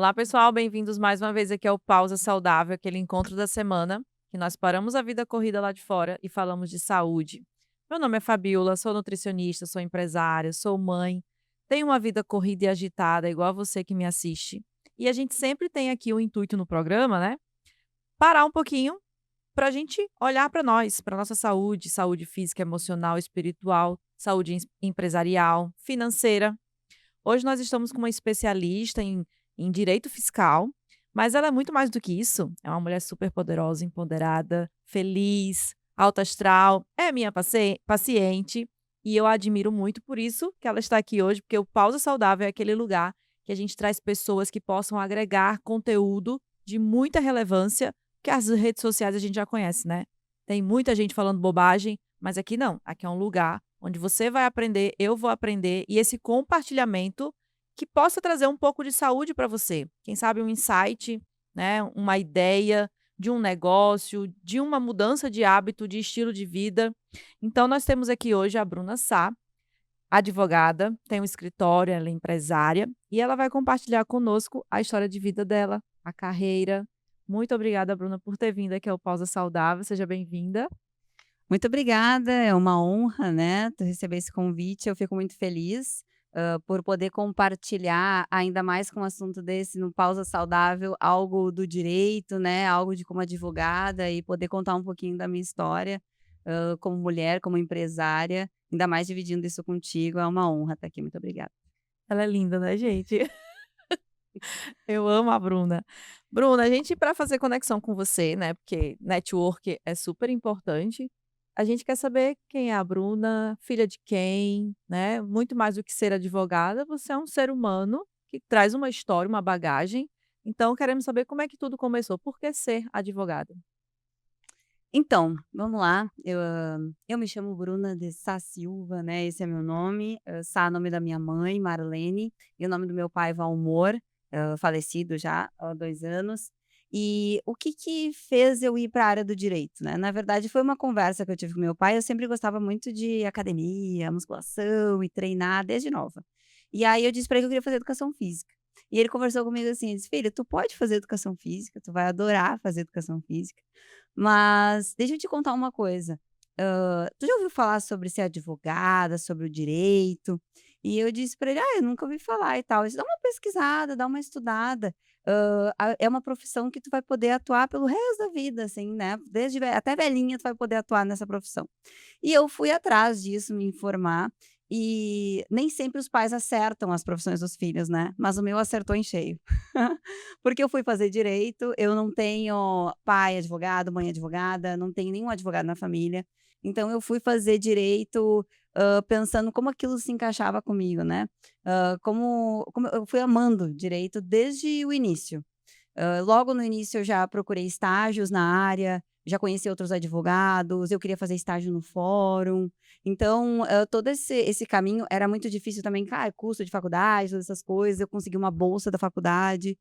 Olá, pessoal, bem-vindos mais uma vez aqui ao Pausa Saudável, aquele encontro da semana que nós paramos a vida corrida lá de fora e falamos de saúde. Meu nome é Fabiola, sou nutricionista, sou empresária, sou mãe, tenho uma vida corrida e agitada, igual a você que me assiste. E a gente sempre tem aqui o intuito no programa, né? Parar um pouquinho para a gente olhar para nós, para nossa saúde, saúde física, emocional, espiritual, saúde empresarial, financeira. Hoje nós estamos com uma especialista em direito fiscal, mas ela é muito mais do que isso. É uma mulher super poderosa, empoderada, feliz, alta astral, é minha paciente e eu a admiro muito por isso que ela está aqui hoje, porque o Pausa Saudável é aquele lugar que a gente traz pessoas que possam agregar conteúdo de muita relevância, que as redes sociais a gente já conhece, né? Tem muita gente falando bobagem, mas aqui não. Aqui é um lugar onde você vai aprender, eu vou aprender, e esse compartilhamento que possa trazer um pouco de saúde para você. Quem sabe um insight, né, uma ideia de um negócio, de uma mudança de hábito, de estilo de vida. Então nós temos aqui hoje a Bruna Sá, advogada, tem um escritório, ela é empresária e ela vai compartilhar conosco a história de vida dela, a carreira. Muito obrigada, Bruna, por ter vindo aqui ao Pausa Saudável. Seja bem-vinda. Muito obrigada, é uma honra, né, tu receber esse convite, eu fico muito feliz, por poder compartilhar, ainda mais com um assunto desse no Pausa Saudável, algo do direito, né, algo de como advogada e poder contar um pouquinho da minha história, como mulher, como empresária, ainda mais dividindo isso contigo, é uma honra estar aqui, muito obrigada. Ela é linda, né, gente? Eu amo a Bruna. Bruna, a gente para fazer conexão com você, né, porque network é super importante, a gente quer saber quem é a Bruna, filha de quem, né, muito mais do que ser advogada, você é um ser humano que traz uma história, uma bagagem, então queremos saber como é que tudo começou, por que ser advogada? Então, vamos lá, eu me chamo Bruna de Sá Silva, né, esse é meu nome, Sá é o nome da minha mãe, Marlene, e o nome do meu pai, Valmor, falecido já há 2 anos. E o que que fez eu ir para a área do direito, né, na verdade foi uma conversa que eu tive com meu pai, eu sempre gostava muito de academia, musculação e treinar desde nova. E aí eu disse para ele que eu queria fazer educação física. E ele conversou comigo assim, ele disse: "Filha, tu pode fazer educação física, tu vai adorar fazer educação física, mas deixa eu te contar uma coisa, tu já ouviu falar sobre ser advogada, sobre o direito?" E eu disse para ele: "Ah, eu nunca ouvi falar e tal." Ele disse: "Dá uma pesquisada, dá uma estudada, é uma profissão que tu vai poder atuar pelo resto da vida, assim, né, desde até velhinha tu vai poder atuar nessa profissão." E eu fui atrás disso, me informar, e nem sempre os pais acertam as profissões dos filhos, né, mas o meu acertou em cheio. Porque eu fui fazer direito, eu não tenho pai advogado, mãe advogada, não tenho nenhum advogado na família, então eu fui fazer direito, pensando como aquilo se encaixava comigo, né, como eu fui amando direito desde o início. Logo no início eu já procurei estágios na área, já conheci outros advogados, eu queria fazer estágio no fórum, então, todo esse caminho era muito difícil também, cara, custo de faculdade, todas essas coisas, eu consegui uma bolsa da faculdade,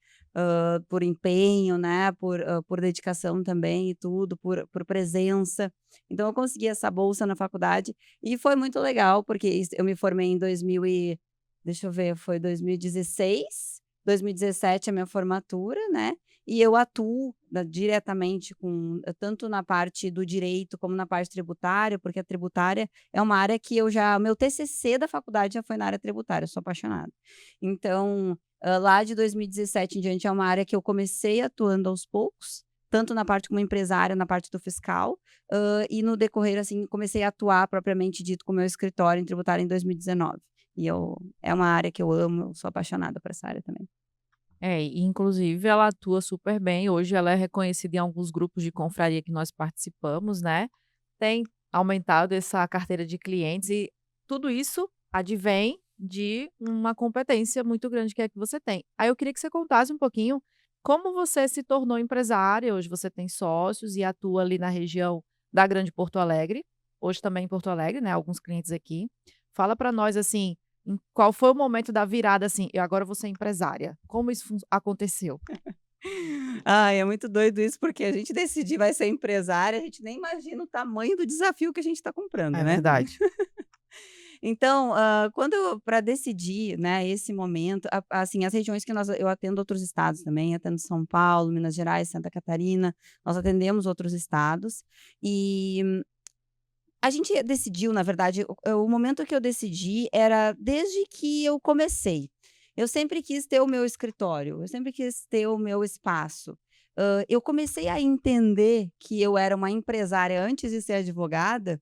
por empenho, né, por dedicação também e tudo, por presença. Então eu consegui essa bolsa na faculdade e foi muito legal, porque eu me formei em 2000 e deixa eu ver, foi 2016, 2017 é a minha formatura, né, e eu atuo diretamente com tanto na parte do direito como na parte tributária, porque a tributária é uma área que eu já o meu TCC da faculdade já foi na área tributária, eu sou apaixonada. Então, lá de 2017 em diante é uma área que eu comecei atuando aos poucos, tanto na parte como empresária, na parte do fiscal, e no decorrer, assim, comecei a atuar propriamente dito com o meu escritório em tributária em 2019. E eu é uma área que eu amo, eu sou apaixonada por essa área também. É, e inclusive ela atua super bem, hoje ela é reconhecida em alguns grupos de confraria que nós participamos, né, tem aumentado essa carteira de clientes e tudo isso advém de uma competência muito grande que é que você tem. Aí eu queria que você contasse um pouquinho como você se tornou empresária, hoje você tem sócios e atua ali na região da Grande Porto Alegre, hoje também em Porto Alegre, né, alguns clientes aqui. Fala para nós, assim, qual foi o momento da virada, assim: "Eu agora vou ser empresária"? Como isso aconteceu? Ai, é muito doido isso, porque a gente decidir vai ser empresária, a gente nem imagina o tamanho do desafio que a gente está comprando, É né. verdade. Então, quando para decidir, né, esse momento, assim, as regiões que eu atendo outros estados também, atendo São Paulo, Minas Gerais, Santa Catarina, nós atendemos outros estados, e a gente decidiu, na verdade, o momento que eu decidi era desde que eu comecei. Eu sempre quis ter o meu escritório, eu sempre quis ter o meu espaço. Eu comecei a entender que eu era uma empresária antes de ser advogada,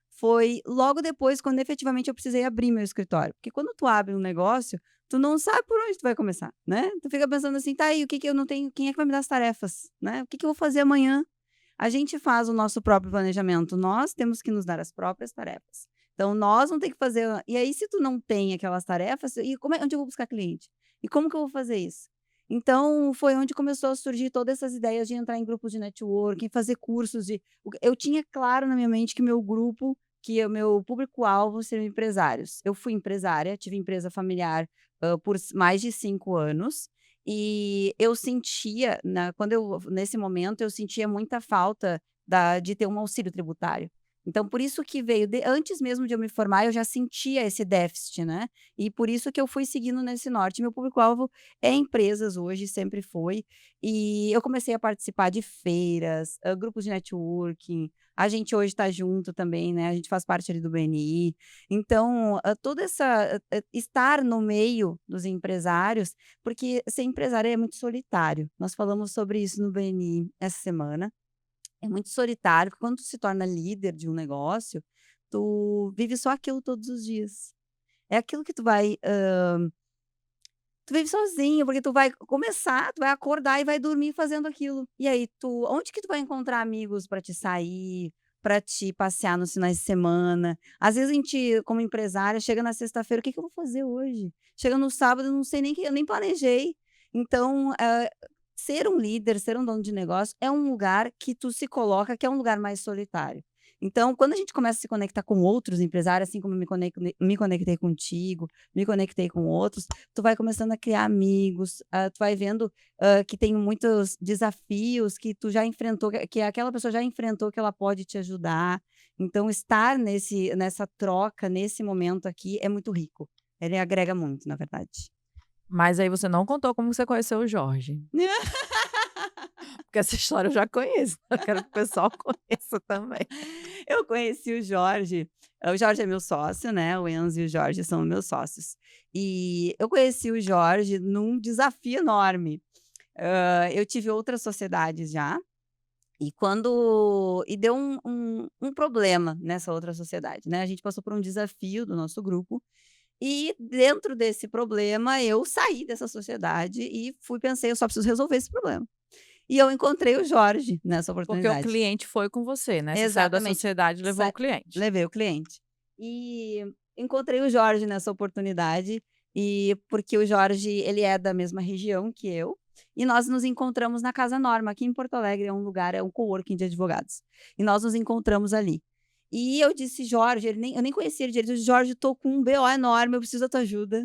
foi logo depois, quando efetivamente eu precisei abrir meu escritório. Porque quando tu abre um negócio, tu não sabe por onde tu vai começar, né? Tu fica pensando assim: "Tá aí, o que que eu não tenho, quem é que vai me dar as tarefas, né? O que que eu vou fazer amanhã?". A gente faz o nosso próprio planejamento, nós temos que nos dar as próprias tarefas. Então nós não tem que fazer, e aí se tu não tem aquelas tarefas, e onde eu vou buscar cliente? E como que eu vou fazer isso? Então foi onde começou a surgir todas essas ideias de entrar em grupos de networking, fazer cursos eu tinha claro na minha mente que meu grupo, que o meu público-alvo seriam empresários. Eu fui empresária, tive empresa familiar, por mais de 5 anos, e eu sentia, nesse momento, eu sentia muita falta de ter um auxílio tributário. Então, por isso que veio, antes mesmo de eu me formar, eu já sentia esse déficit, né? E por isso que eu fui seguindo nesse norte. Meu público-alvo é empresas hoje, sempre foi. E eu comecei a participar de feiras, grupos de networking. A gente hoje está junto também, né? A gente faz parte ali do BNI. Então, toda essa. Estar no meio dos empresários, porque ser empresário é muito solitário. Nós falamos sobre isso no BNI essa semana. É muito solitário, porque quando tu se torna líder de um negócio, tu vive só aquilo todos os dias. É aquilo que tu vive sozinho, porque tu vai começar, tu vai acordar e vai dormir fazendo aquilo. E aí onde que tu vai encontrar amigos para te sair, para te passear nos finais de semana? Às vezes a gente, como empresária, chega na sexta-feira: "O que que eu vou fazer hoje?". Chega no sábado, eu não sei nem que eu nem planejei. Então, ser um líder, ser um dono de negócio é um lugar que tu se coloca, que é um lugar mais solitário. Então, quando a gente começa a se conectar com outros empresários, assim como me conectei contigo, me conectei com outros, tu vai começando a criar amigos, tu vai vendo, que tem muitos desafios que tu já enfrentou, que aquela pessoa já enfrentou, que ela pode te ajudar. Então estar nessa troca, nesse momento aqui, é muito rico. Ele agrega muito, na verdade. Mas aí você não contou como você conheceu o Jorge, porque essa história eu já conheço, eu quero que o pessoal conheça também. Eu conheci o Jorge é meu sócio, né, o Enzo e o Jorge são meus sócios. E eu conheci o Jorge num desafio enorme. Eu tive outras sociedades já, e deu um problema nessa outra sociedade, né, a gente passou por um desafio do nosso grupo, e dentro desse problema eu saí dessa sociedade e pensei: "Eu só preciso resolver esse problema". E eu encontrei o Jorge nessa Porque o oportunidade. cliente foi com você, né, você saiu da Exatamente. sociedade e levou Sa o cliente. Levei o cliente. E encontrei o Jorge nessa oportunidade, e porque o Jorge, ele é da mesma região que eu, e nós nos encontramos na Casa Norma, aqui em Porto Alegre, é um coworking de advogados. E nós nos encontramos ali. E eu disse: "Jorge", eu nem conhecia ele direito, eu disse: "Jorge, tô com um BO enorme, eu preciso da tua ajuda".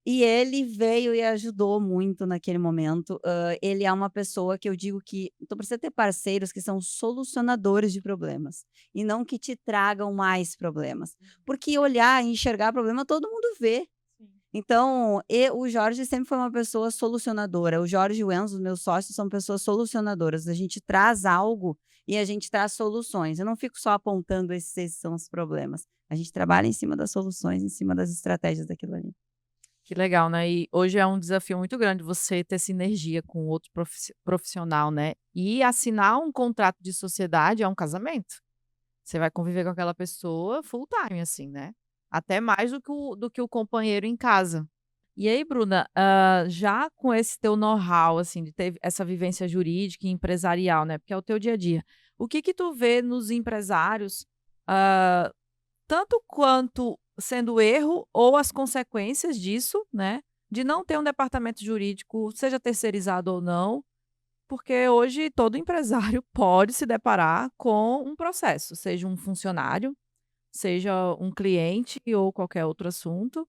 E ele veio e ajudou muito naquele momento. Ele é uma pessoa que eu digo que tu precisa ter parceiros que são solucionadores de problemas, e não que te tragam mais problemas. Porque olhar e enxergar problema todo mundo vê. Sim. Então, o Jorge sempre foi uma pessoa solucionadora. O Jorge e o Enzo, meus sócios, são pessoas solucionadoras. A gente traz algo e a gente traz soluções. Eu não fico só apontando esses são os problemas. A gente trabalha em cima das soluções, em cima das estratégias daquilo ali. Que legal, né, e hoje é um desafio muito grande você ter sinergia com outro profissional, né, e assinar um contrato de sociedade é um casamento. Você vai conviver com aquela pessoa full time, assim, né, até mais do que o companheiro em casa. E aí, Bruna, já com esse teu know-how, assim, de ter essa vivência jurídica e empresarial, né, porque é o teu dia a dia, o que que tu vê nos empresários, hã, tanto quanto sendo erro ou as consequências disso, né, de não ter um departamento jurídico, seja terceirizado ou não, porque hoje todo empresário pode se deparar com um processo, seja um funcionário, seja um cliente ou qualquer outro assunto.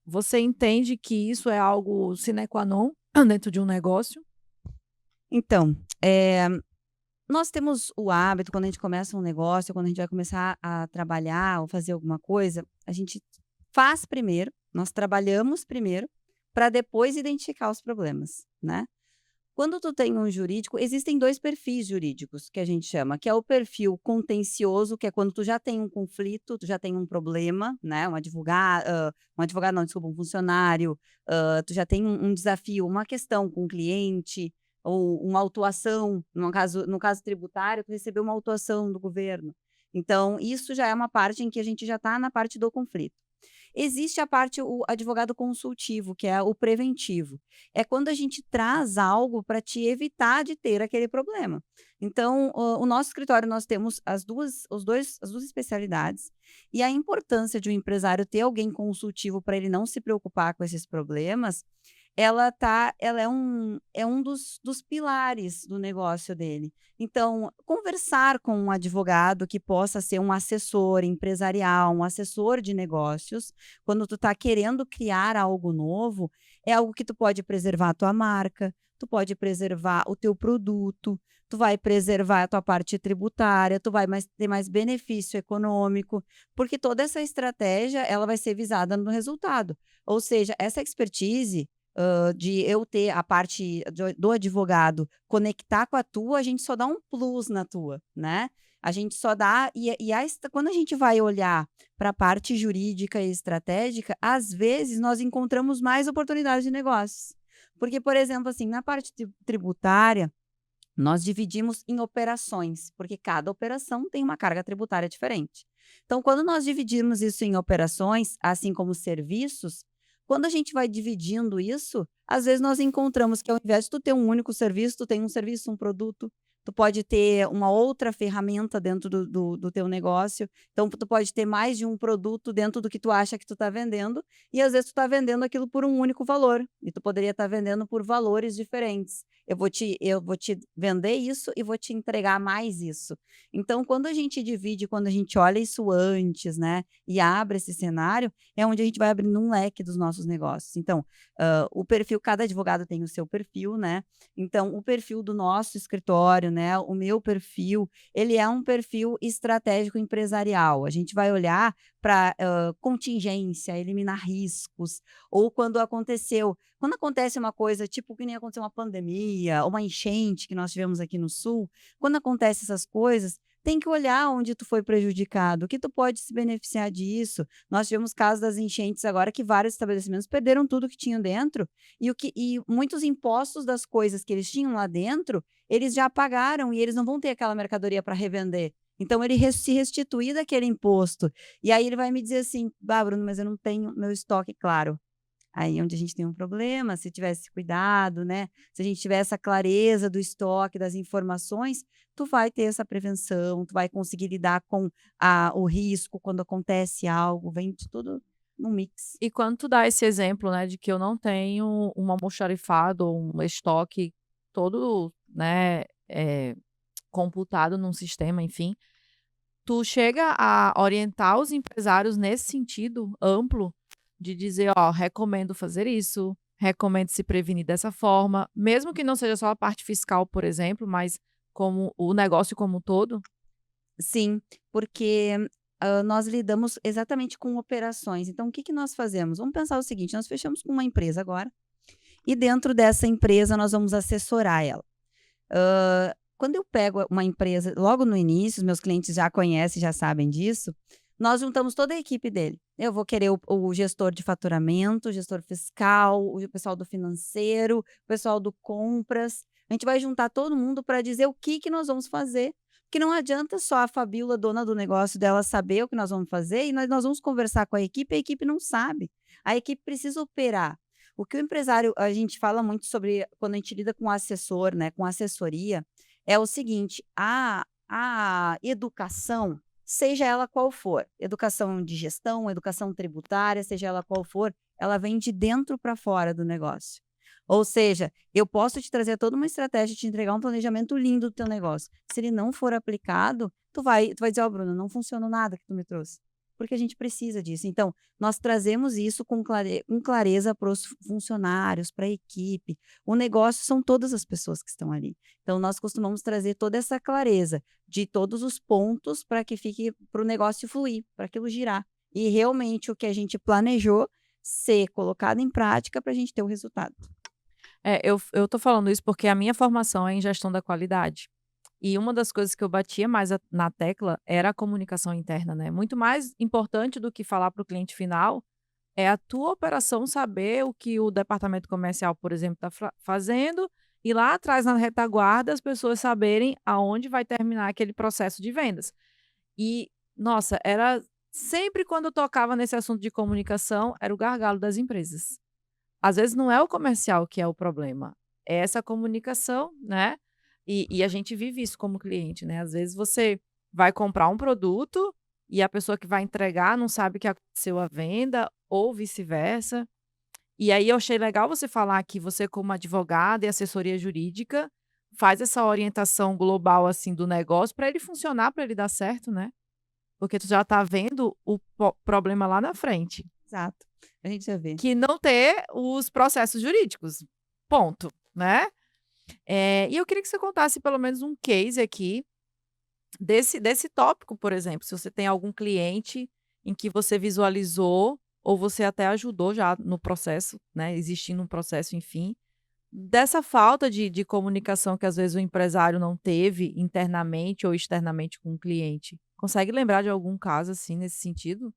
Você entende que isso é algo sine qua non dentro de um negócio? Então, Nós temos o hábito, quando a gente começa um negócio, quando a gente vai começar a trabalhar ou fazer alguma coisa, a gente faz primeiro, nós trabalhamos primeiro, para depois identificar os problemas, né. Quando tu tem um jurídico, existem 2 perfis jurídicos que a gente chama, que é o perfil contencioso, que é quando tu já tem um conflito, tu já tem um problema, né, um advogado não, desculpa, um funcionário, tu já tem um desafio, uma questão com o cliente, ou uma autuação, no caso tributário, tu recebeu uma autuação do governo. Então, isso já é uma parte em que a gente já está na parte do conflito. Existe a parte o advogado consultivo, que é o preventivo. É quando a gente traz algo para te evitar de ter aquele problema. Então, o nosso escritório, nós temos as duas especialidades, e a importância de um empresário ter alguém consultivo para ele não se preocupar com esses problemas, ela é um dos pilares do negócio dele. Então, conversar com um advogado que possa ser um assessor empresarial, um assessor de negócios, quando tu está querendo criar algo novo, é algo que tu pode preservar a tua marca, tu pode preservar o teu produto, tu vai preservar a tua parte tributária, tu vai ter mais benefício econômico, porque toda essa estratégia, ela vai ser visada no resultado. Ou seja, essa expertise, de eu ter a parte do advogado conectar com a tua, a gente só dá um plus na tua, né. A gente só dá quando a gente vai olhar para a parte jurídica e estratégica, às vezes nós encontramos mais oportunidades de negócios. Porque, por exemplo, assim, na parte tributária, nós dividimos em operações, porque cada operação tem uma carga tributária diferente. Então, quando nós dividimos isso em operações, assim como serviços, quando a gente vai dividindo isso, às vezes nós encontramos que ao invés de tu ter um único serviço, tu tem um serviço, um produto, tu pode ter uma outra ferramenta dentro do teu negócio, então tu pode ter mais de um produto dentro do que tu acha que tu está vendendo, e às vezes tu está vendendo aquilo por um único valor, e tu poderia estar vendendo por valores diferentes. Eu vou te vender isso e vou te entregar mais isso. Então, quando a gente divide, quando a gente olha isso antes, né, e abre esse cenário, é onde a gente vai abrindo um leque dos nossos negócios. Então, o perfil, cada advogado tem o seu perfil, né? Então, o perfil do nosso escritório, né, o meu perfil, ele é um perfil estratégico empresarial. A gente vai olhar para contingência, eliminar riscos, ou quando acontece uma coisa, tipo que nem aconteceu uma pandemia, uma enchente que nós tivemos aqui no sul, quando acontece essas coisas, tem que olhar onde tu foi prejudicado, o que tu pode se beneficiar disso. Nós tivemos casos das enchentes agora que vários estabelecimentos perderam tudo que tinham dentro e muitos impostos das coisas que eles tinham lá dentro, eles já pagaram e eles não vão ter aquela mercadoria para revender. Então ele se restituir daquele imposto. E aí ele vai me dizer assim: "Bah, Bruno, mas eu não tenho meu estoque claro". Aí onde a gente tem um problema, se tivesse cuidado, né, se a gente tiver essa clareza do estoque, das informações, tu vai ter essa prevenção, tu vai conseguir lidar com o risco quando acontece algo, vem de tudo no mix. E quando tu dá esse exemplo, né, de que eu não tenho um almoxarifado ou um estoque todo, né, computado num sistema, enfim, tu chega a orientar os empresários nesse sentido amplo, de dizer: "Ó, recomendo fazer isso, recomendo se prevenir dessa forma", mesmo que não seja só a parte fiscal, por exemplo, mas como o negócio como um todo? Sim, porque, nós lidamos exatamente com operações, então o que que nós fazemos? Vamos pensar o seguinte, nós fechamos com uma empresa agora, e dentro dessa empresa nós vamos assessorar ela. Quando eu pego uma empresa logo no início, os meus clientes já conhecem, já sabem disso, nós juntamos toda a equipe dele. Eu vou querer o gestor de faturamento, o gestor fiscal, o pessoal do financeiro, o pessoal do compras. A gente vai juntar todo mundo para dizer o que que nós vamos fazer, porque não adianta só a Fabíola, dona do negócio dela, saber o que nós vamos fazer e nós vamos conversar com a equipe não sabe. A equipe precisa operar. O que o empresário, a gente fala muito sobre quando a gente lida com assessor, né, com assessoria, é o seguinte, a educação, seja ela qual for, educação de gestão, educação tributária, seja ela qual for, ela vem de dentro para fora do negócio. Ou seja, eu posso te trazer toda uma estratégia, te entregar um planejamento lindo do teu negócio. Se ele não for aplicado, tu vai dizer: "Ó, Bruno, não funcionou nada que tu me trouxe". porque a gente precisa disso. Então, nós trazemos isso com clareza para os funcionários, para a equipe. O negócio são todas as pessoas que estão ali. Então, nós costumamos trazer toda essa clareza de todos os pontos para que fique para o negócio fluir, para aquilo girar. E realmente o que a gente planejou ser colocado em prática para a gente ter o resultado. Eu tô falando isso porque a minha formação é em gestão da qualidade. E uma das coisas que eu batia mais na tecla era a comunicação interna, né? Muito mais importante do que falar para o cliente final é a tua operação saber o que o departamento comercial, por exemplo, está fazendo, e lá atrás, na retaguarda, as pessoas saberem aonde vai terminar aquele processo de vendas. E, nossa, era sempre quando eu tocava nesse assunto de comunicação, era o gargalo das empresas. Às vezes não é o comercial que é o problema, é essa comunicação, né? E a gente vive isso como cliente, né? Às vezes você vai comprar um produto e a pessoa que vai entregar não sabe que aconteceu a venda ou vice-versa. E aí eu achei legal você falar que você, como advogada e assessoria jurídica, faz essa orientação global assim do negócio para ele funcionar, para ele dar certo, né? Porque tu já está vendo o problema lá na frente. Exato. A gente já vê. Que não ter os processos jurídicos, ponto, né. E eu queria que você contasse pelo menos um case aqui desse tópico, por exemplo, se você tem algum cliente em que você visualizou ou você até ajudou já no processo, né, existindo um processo, enfim, dessa falta de comunicação que às vezes o empresário não teve internamente ou externamente com o cliente. Consegue lembrar de algum caso, assim, nesse sentido?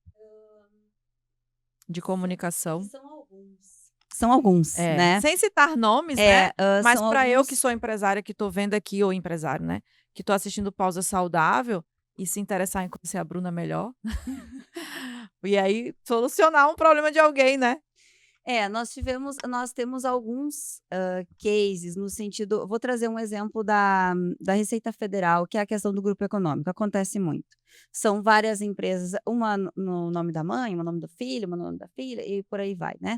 De comunicação? São alguns. São alguns, né. Sem citar nomes, né, mas São para eu que alguns. sou empresária que estou vendo aqui ou empresário, né, que estou assistindo Pausa Saudável e se interessar em conhecer a Bruna melhor, e aí solucionar um problema de alguém, né. Nós temos alguns, cases no sentido vou trazer um exemplo da Receita Federal, que é a questão do grupo econômico, acontece muito. São várias empresas, uma no nome da mãe, uma no nome do filho, uma no nome da filha e por aí vai, né.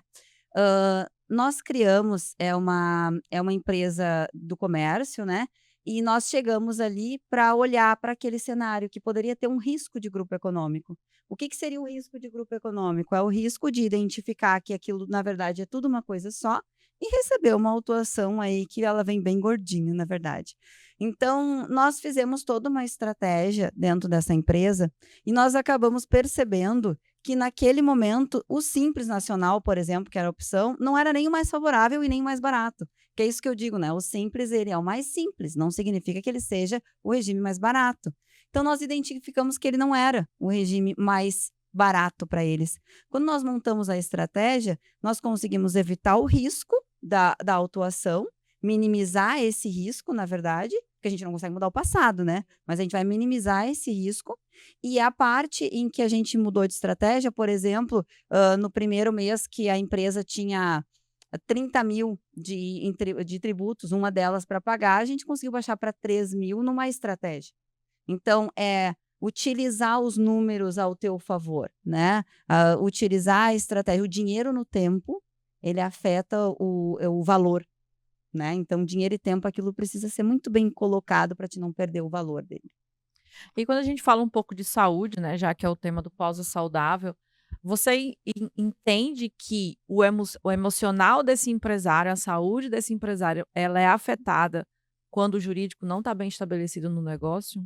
Nós criamos, é uma empresa do comércio, né, e nós chegamos ali para olhar para aquele cenário que poderia ter um risco de grupo econômico. O que seria o risco de grupo econômico? É o risco de identificar que aquilo, na verdade, é tudo uma coisa só e receber uma autuação aí que ela vem bem gordinha, na verdade. Então, nós fizemos toda uma estratégia dentro dessa empresa e nós acabamos percebendo que naquele momento o Simples Nacional, por exemplo, que era a opção, não era nem o mais favorável e nem o mais barato. Que é isso que eu digo, né? O Simples, ele é o mais simples, não significa que ele seja o regime mais barato. Então, nós identificamos que ele não era o regime mais barato para eles. Quando nós montamos a estratégia, nós conseguimos evitar o risco da autuação, minimizar esse risco, na verdade, porque a gente não consegue mudar o passado, né? Mas a gente vai minimizar esse risco. E a parte em que a gente mudou de estratégia, por exemplo, no primeiro mês que a empresa tinha 30.000 de tributos, uma delas para pagar, a gente conseguiu baixar para 3.000 numa estratégia. Então, utilizar os números ao teu favor, né, utilizar a estratégia. O dinheiro no tempo, ele afeta o valor, né, então dinheiro e tempo, aquilo precisa ser muito bem colocado para te não perder o valor dele. E quando a gente fala um pouco de saúde, né, já que é o tema do Pausa Saudável, você entende que o emocional desse empresário, a saúde desse empresário, ela é afetada quando o jurídico não está bem estabelecido no negócio?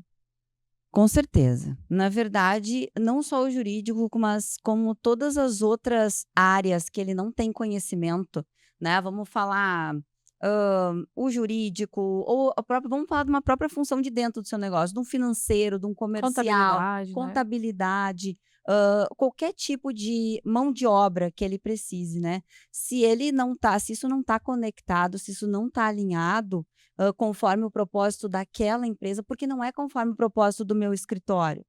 Com certeza. Na verdade, não só o jurídico, mas como todas as outras áreas que ele não tem conhecimento, né, vamos falar, o jurídico ou a própria vamos falar de uma própria função de dentro do seu negócio, de um financeiro, de um comercial, Contabilidade, né? contabilidade, qualquer tipo de mão de obra que ele precise, né. Se isso não está conectado, se isso não está alinhado, conforme o propósito daquela empresa, porque não é conforme o propósito do meu escritório.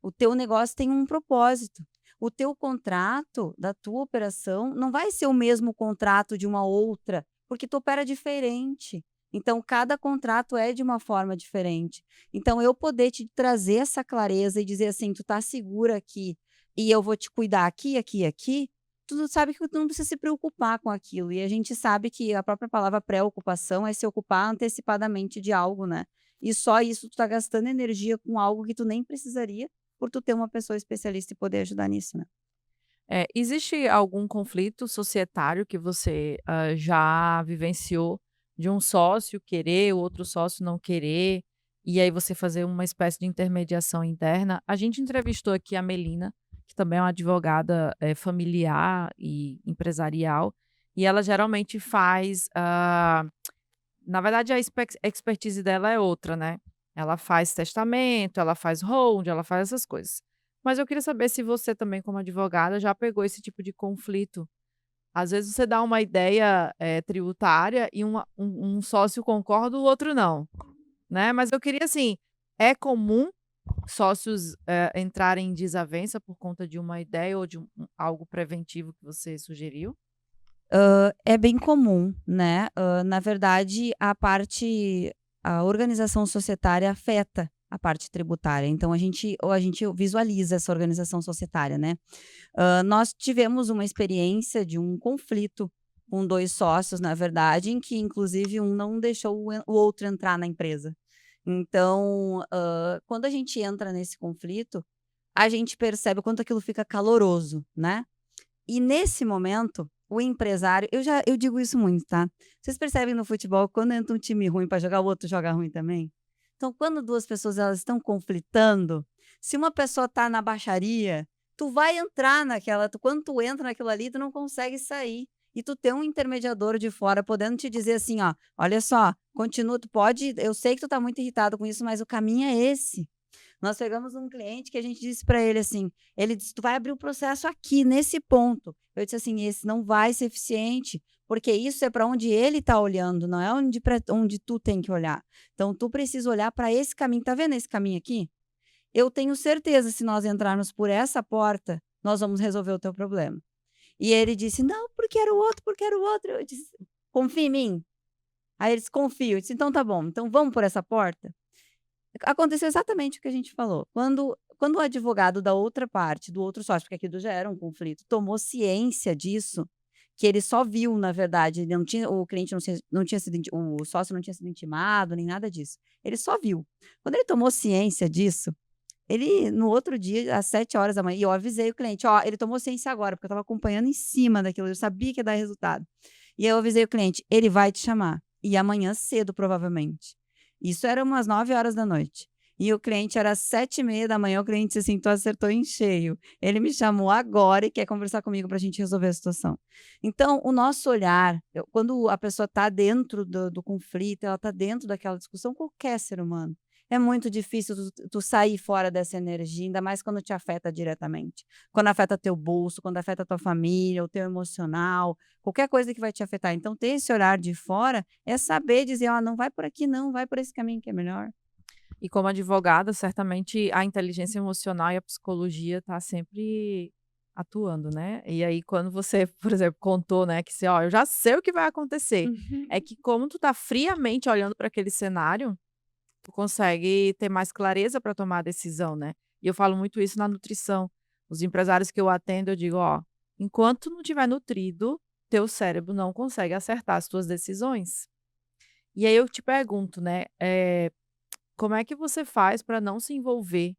O teu negócio tem um propósito. O teu contrato da tua operação não vai ser o mesmo contrato de uma outra, porque tu opera diferente. Então, cada contrato é de uma forma diferente. Então, eu poder te trazer essa clareza e dizer assim: tu tá segura aqui e eu vou te cuidar aqui, aqui, aqui. Tu sabe que tu não precisa se preocupar com aquilo. E a gente sabe que a própria palavra preocupação é se ocupar antecipadamente de algo, né? E só isso tu tá gastando energia com algo que tu nem precisaria por tu ter uma pessoa especialista e poder ajudar nisso, né. Existe algum conflito societário que você, já vivenciou de um sócio querer, o outro sócio não querer, e aí você fazer uma espécie de intermediação interna? A gente entrevistou aqui a Melina, que também é uma advogada, familiar e empresarial, e ela geralmente faz, na verdade a expertise dela é outra, né. Ela faz testamento, ela faz hold, ela faz essas coisas. Mas eu queria saber se você também como advogada já pegou esse tipo de conflito. Às vezes você dá uma ideia, tributária e um sócio concorda, o outro não, né. Mas eu queria assim, é comum sócios, entrarem em desavença por conta de uma ideia ou de algo preventivo que você sugeriu? É bem comum, né, na verdade a organização societária afeta a parte tributária, então a gente visualiza essa organização societária, né. Nós tivemos uma experiência de um conflito com 2 sócios, na verdade, em que inclusive um não deixou o outro entrar na empresa. Então, quando a gente entra nesse conflito, a gente percebe o quanto aquilo fica caloroso, né. E nesse momento, o empresário eu digo isso muito, tá. Vocês percebem no futebol quando entra um time ruim para jogar, o outro joga ruim também? Então quando 2 pessoas elas estão conflitando, se uma pessoa tá na baixaria, tu vai entrar naquela quando tu entra naquilo ali, tu não consegue sair. E tu ter um intermediador de fora podendo te dizer assim: "Ó, olha só, continua, tu pode eu sei que tu tá muito irritado com isso, mas o caminho é esse". Nós pegamos um cliente que a gente disse para ele assim, ele disse: "Tu vai abrir o processo aqui, nesse ponto". Eu disse assim: "Esse não vai ser eficiente, porque isso é para onde ele está olhando, não é onde tu tem que olhar. Então tu precisa olhar para esse caminho, tá vendo esse caminho aqui? Eu tenho certeza se nós entrarmos por essa porta, nós vamos resolver o teu problema". E ele disse: "Não, porque era o outro, porque era o outro". Eu disse: "Confia em mim?". Aí ele disse: "Confio". Eu disse: "Então tá bom, então vamos por essa porta?". Aconteceu exatamente o que a gente falou. Quando o advogado da outra parte, do outro sócio, porque aquilo já era um conflito, tomou ciência disso, que ele só viu, na verdade, ele não tinha o cliente não tinha sido o sócio não tinha sido intimado, nem nada disso. Ele só viu. Quando ele tomou ciência disso, ele no outro dia, às 7 horas da manhã, e eu avisei o cliente: "Ó, ele tomou ciência agora", porque eu estava acompanhando em cima daquilo, eu sabia que ia dar resultado. E aí eu avisei o cliente: "Ele vai te chamar, e amanhã cedo, provavelmente". Isso era umas 9 horas da noite. E o cliente era às 7h30 da manhã, o cliente disse assim: "Tu acertou em cheio". Ele me chamou agora e quer conversar comigo para a gente resolver a situação. Então, o nosso olhar, quando a pessoa está dentro do conflito, ela está dentro daquela discussão, qualquer ser humano, é muito difícil tu sair fora dessa energia, ainda mais quando te afeta diretamente. Quando afeta teu bolso, quando afeta tua família, o teu emocional, qualquer coisa que vai te afetar. Então ter esse olhar de fora é saber dizer: "Ó, não vai por aqui não, vai por esse caminho que é melhor". E como advogada, certamente a inteligência emocional e a psicologia tá sempre atuando, né. E aí quando você, por exemplo, contou, né, que você: "Ó, eu já sei o que vai acontecer", é Uhum. que como tu tá friamente olhando para aquele cenário, tu consegue ter mais clareza para tomar a decisão, né. E eu falo muito isso na nutrição. Os empresários que eu atendo, eu digo: "Ó, enquanto não tiver nutrido, teu cérebro não consegue acertar as tuas decisões". E aí eu te pergunto, né, como é que você faz para não se envolver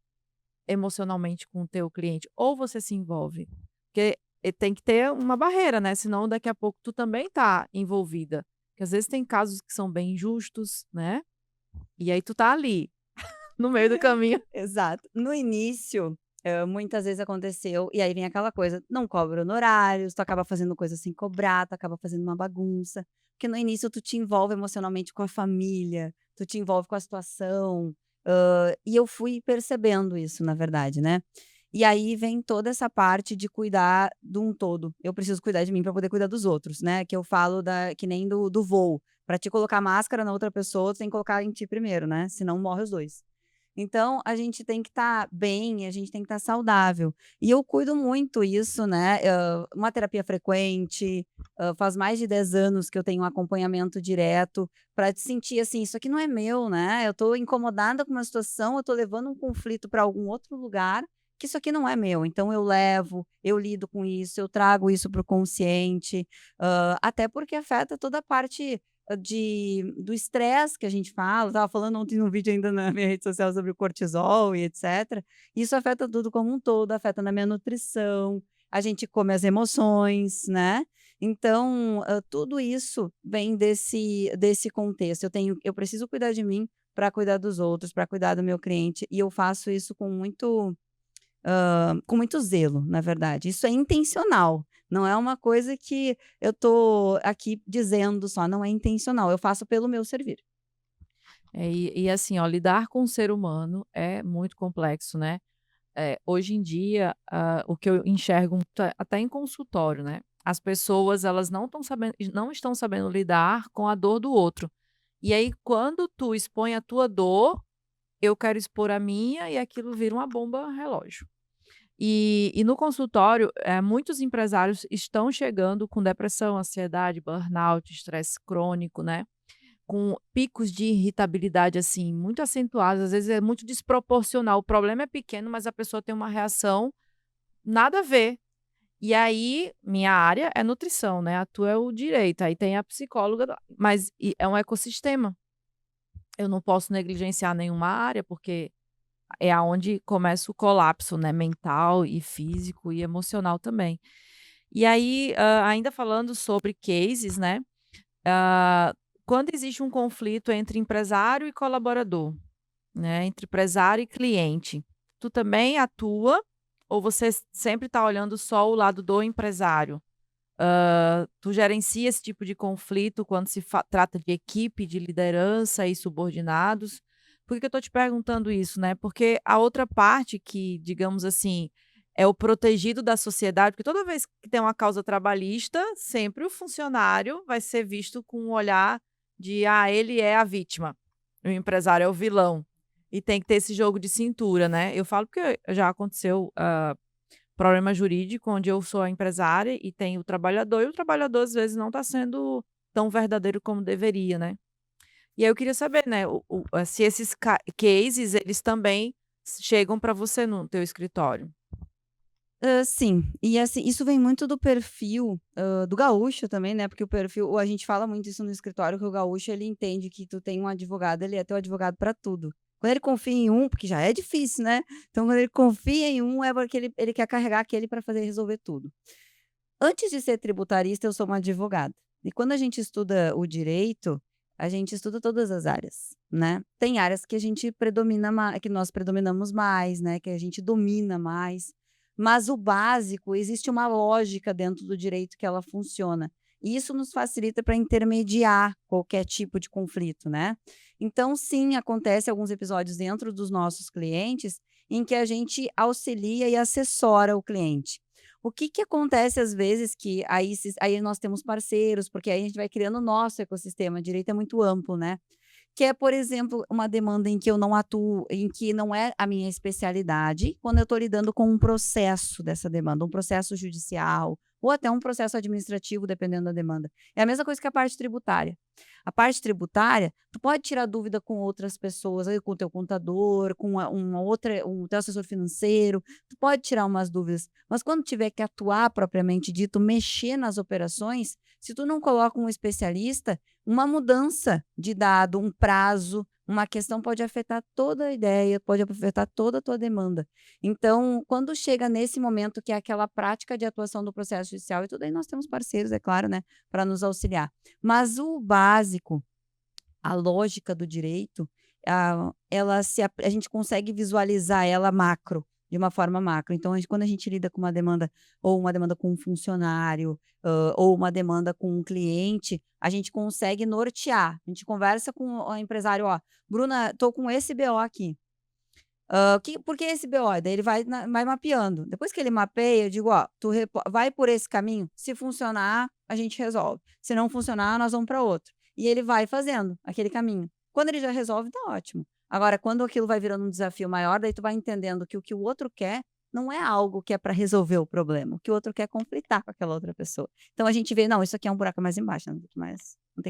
emocionalmente com o teu cliente? Ou você se envolve? Porque, tem que ter uma barreira, né, senão daqui a pouco tu também tá envolvida. Porque às vezes tem casos que são bem injustos, né, e aí tu tá ali, no meio do caminho. Exato. No início, muitas vezes aconteceu e aí vem aquela coisa, não cobra honorários, tu acaba fazendo coisa sem cobrar, tu acaba fazendo uma bagunça, porque no início tu te envolve emocionalmente com a família, tu te envolve com a situação, e eu fui percebendo isso, na verdade, né. E aí vem toda essa parte de cuidar de um todo. Eu preciso cuidar de mim para poder cuidar dos outros, né, que eu falo que nem do voo, para te colocar máscara na outra pessoa, tu tem que colocar em ti primeiro, né, senão morre os 2. Então, a gente tem que estar bem, a gente tem que estar saudável. E eu cuido muito isso, né, uma terapia frequente, faz mais de 10 anos que eu tenho um acompanhamento direto, para te sentir assim: "Isso aqui não é meu, né, eu estou incomodada com uma situação, eu estou levando um conflito para algum outro lugar, que isso aqui não é meu". Então eu levo, eu lido com isso, eu trago isso para o consciente, até porque afeta toda a parte, do estresse que a gente fala, estava falando ontem num vídeo ainda na minha rede social sobre o cortisol e etcétera, isso afeta tudo como um todo, afeta na minha nutrição, a gente come as emoções, né. Então, tudo isso vem desse contexto, eu preciso cuidar de mim para cuidar dos outros, para cuidar do meu cliente, e eu faço isso com muito zelo, na verdade. Isso é intencional, não é uma coisa que eu tô aqui dizendo só, não é intencional, eu faço pelo meu servir. E assim, ó, lidar com o ser humano é muito complexo, né. Hoje em dia, o que eu enxergo até em consultório, né, as pessoas elas não estão sabendo lidar com a dor do outro. E aí quando tu expõe a tua dor, eu quero expor a minha e aquilo vira uma bomba relógio. E no consultório, muitos empresários estão chegando com depressão, ansiedade, burnout, estresse crônico, né, com picos de irritabilidade, assim, muito acentuados, às vezes é muito desproporcional. O problema é pequeno, mas a pessoa tem uma reação nada a ver. E aí, minha área é nutrição, né, a tua é o direito, aí tem a psicóloga, mas é um ecossistema. Eu não posso negligenciar nenhuma área, porque é aonde começa o colapso, né, mental e físico e emocional também. E aí, ainda falando sobre cases, né, ah, quando existe um conflito entre empresário e colaborador, né, entre empresário e cliente, tu também atua ou você sempre está olhando só o lado do empresário? Tu gerencia esse tipo de conflito quando se trata de equipe, de liderança e subordinados? Por que eu estou te perguntando isso, né? Porque a outra parte que, digamos assim, é o protegido da sociedade, porque toda vez que tem uma causa trabalhista, sempre o funcionário vai ser visto com um olhar de, ele é a vítima, o empresário é o vilão. E tem que ter esse jogo de cintura, né? Eu falo porque já aconteceu, problema jurídico, onde eu sou a empresária e tem o trabalhador, e o trabalhador às vezes não está sendo tão verdadeiro como deveria, né. E aí eu queria saber, né, se esses cases eles também chegam para você no teu escritório. Sim, e assim, isso vem muito do perfil, do gaúcho também, né, porque a gente fala muito isso no escritório, que o gaúcho ele entende que tu tem um advogado, ele é teu advogado para tudo. Quando ele confia em um, porque já é difícil, né, então quando ele confia em um é porque ele quer carregar aquele para fazer resolver tudo. Antes de ser tributarista, eu sou uma advogada. E quando a gente estuda o direito, a gente estuda todas as áreas, né. Tem áreas que a gente que nós predominamos mais, né, que a gente domina mais, mas o básico, existe uma lógica dentro do direito que ela funciona. E isso nos facilita para intermediar qualquer tipo de conflito, né. Então sim, acontece alguns episódios dentro dos nossos clientes, em que a gente auxilia e assessora o cliente. O que que acontece às vezes que aí nós temos parceiros, porque aí a gente vai criando o nosso ecossistema, direito é muito amplo, né. Que é, por exemplo, uma demanda em que eu não atuo, em que não é a minha especialidade, quando eu estou lidando com um processo dessa demanda, um processo judicial ou até um processo administrativo, dependendo da demanda. É a mesma coisa que a parte tributária. A parte tributária, tu pode tirar dúvida com outras pessoas, aí com o teu contador, com um teu assessor financeiro, tu pode tirar umas dúvidas, mas quando tiver que atuar propriamente dito, mexer nas operações, se tu não coloca um especialista, uma mudança de dado, um prazo, uma questão pode afetar toda a ideia, pode afetar toda a tua demanda. Então, quando chega nesse momento que é aquela prática de atuação do processo judicial e tudo, aí nós temos parceiros, é claro, né, para nos auxiliar. Mas o básico, a lógica do direito, a gente consegue visualizar ela macro, de uma forma macro. Então quando a gente lida com uma demanda, ou uma demanda com um funcionário, ou uma demanda com um cliente, a gente consegue nortear. A gente conversa com o empresário: "Ó, Bruna, tô com esse BO aqui. Por que esse BO?" Daí ele vai mapeando. Depois que ele mapeia, eu digo: "Ó, vai por esse caminho, se funcionar, a gente resolve. Se não funcionar, nós vamos para outro". E ele vai fazendo aquele caminho. Quando ele já resolve, tá ótimo. Agora, quando aquilo vai virando um desafio maior, daí tu vai entendendo que o outro quer não é algo que é para resolver o problema, o que o outro quer é conflitar com aquela outra pessoa. Então a gente vê: "Não, isso aqui é um buraco mais embaixo, não tem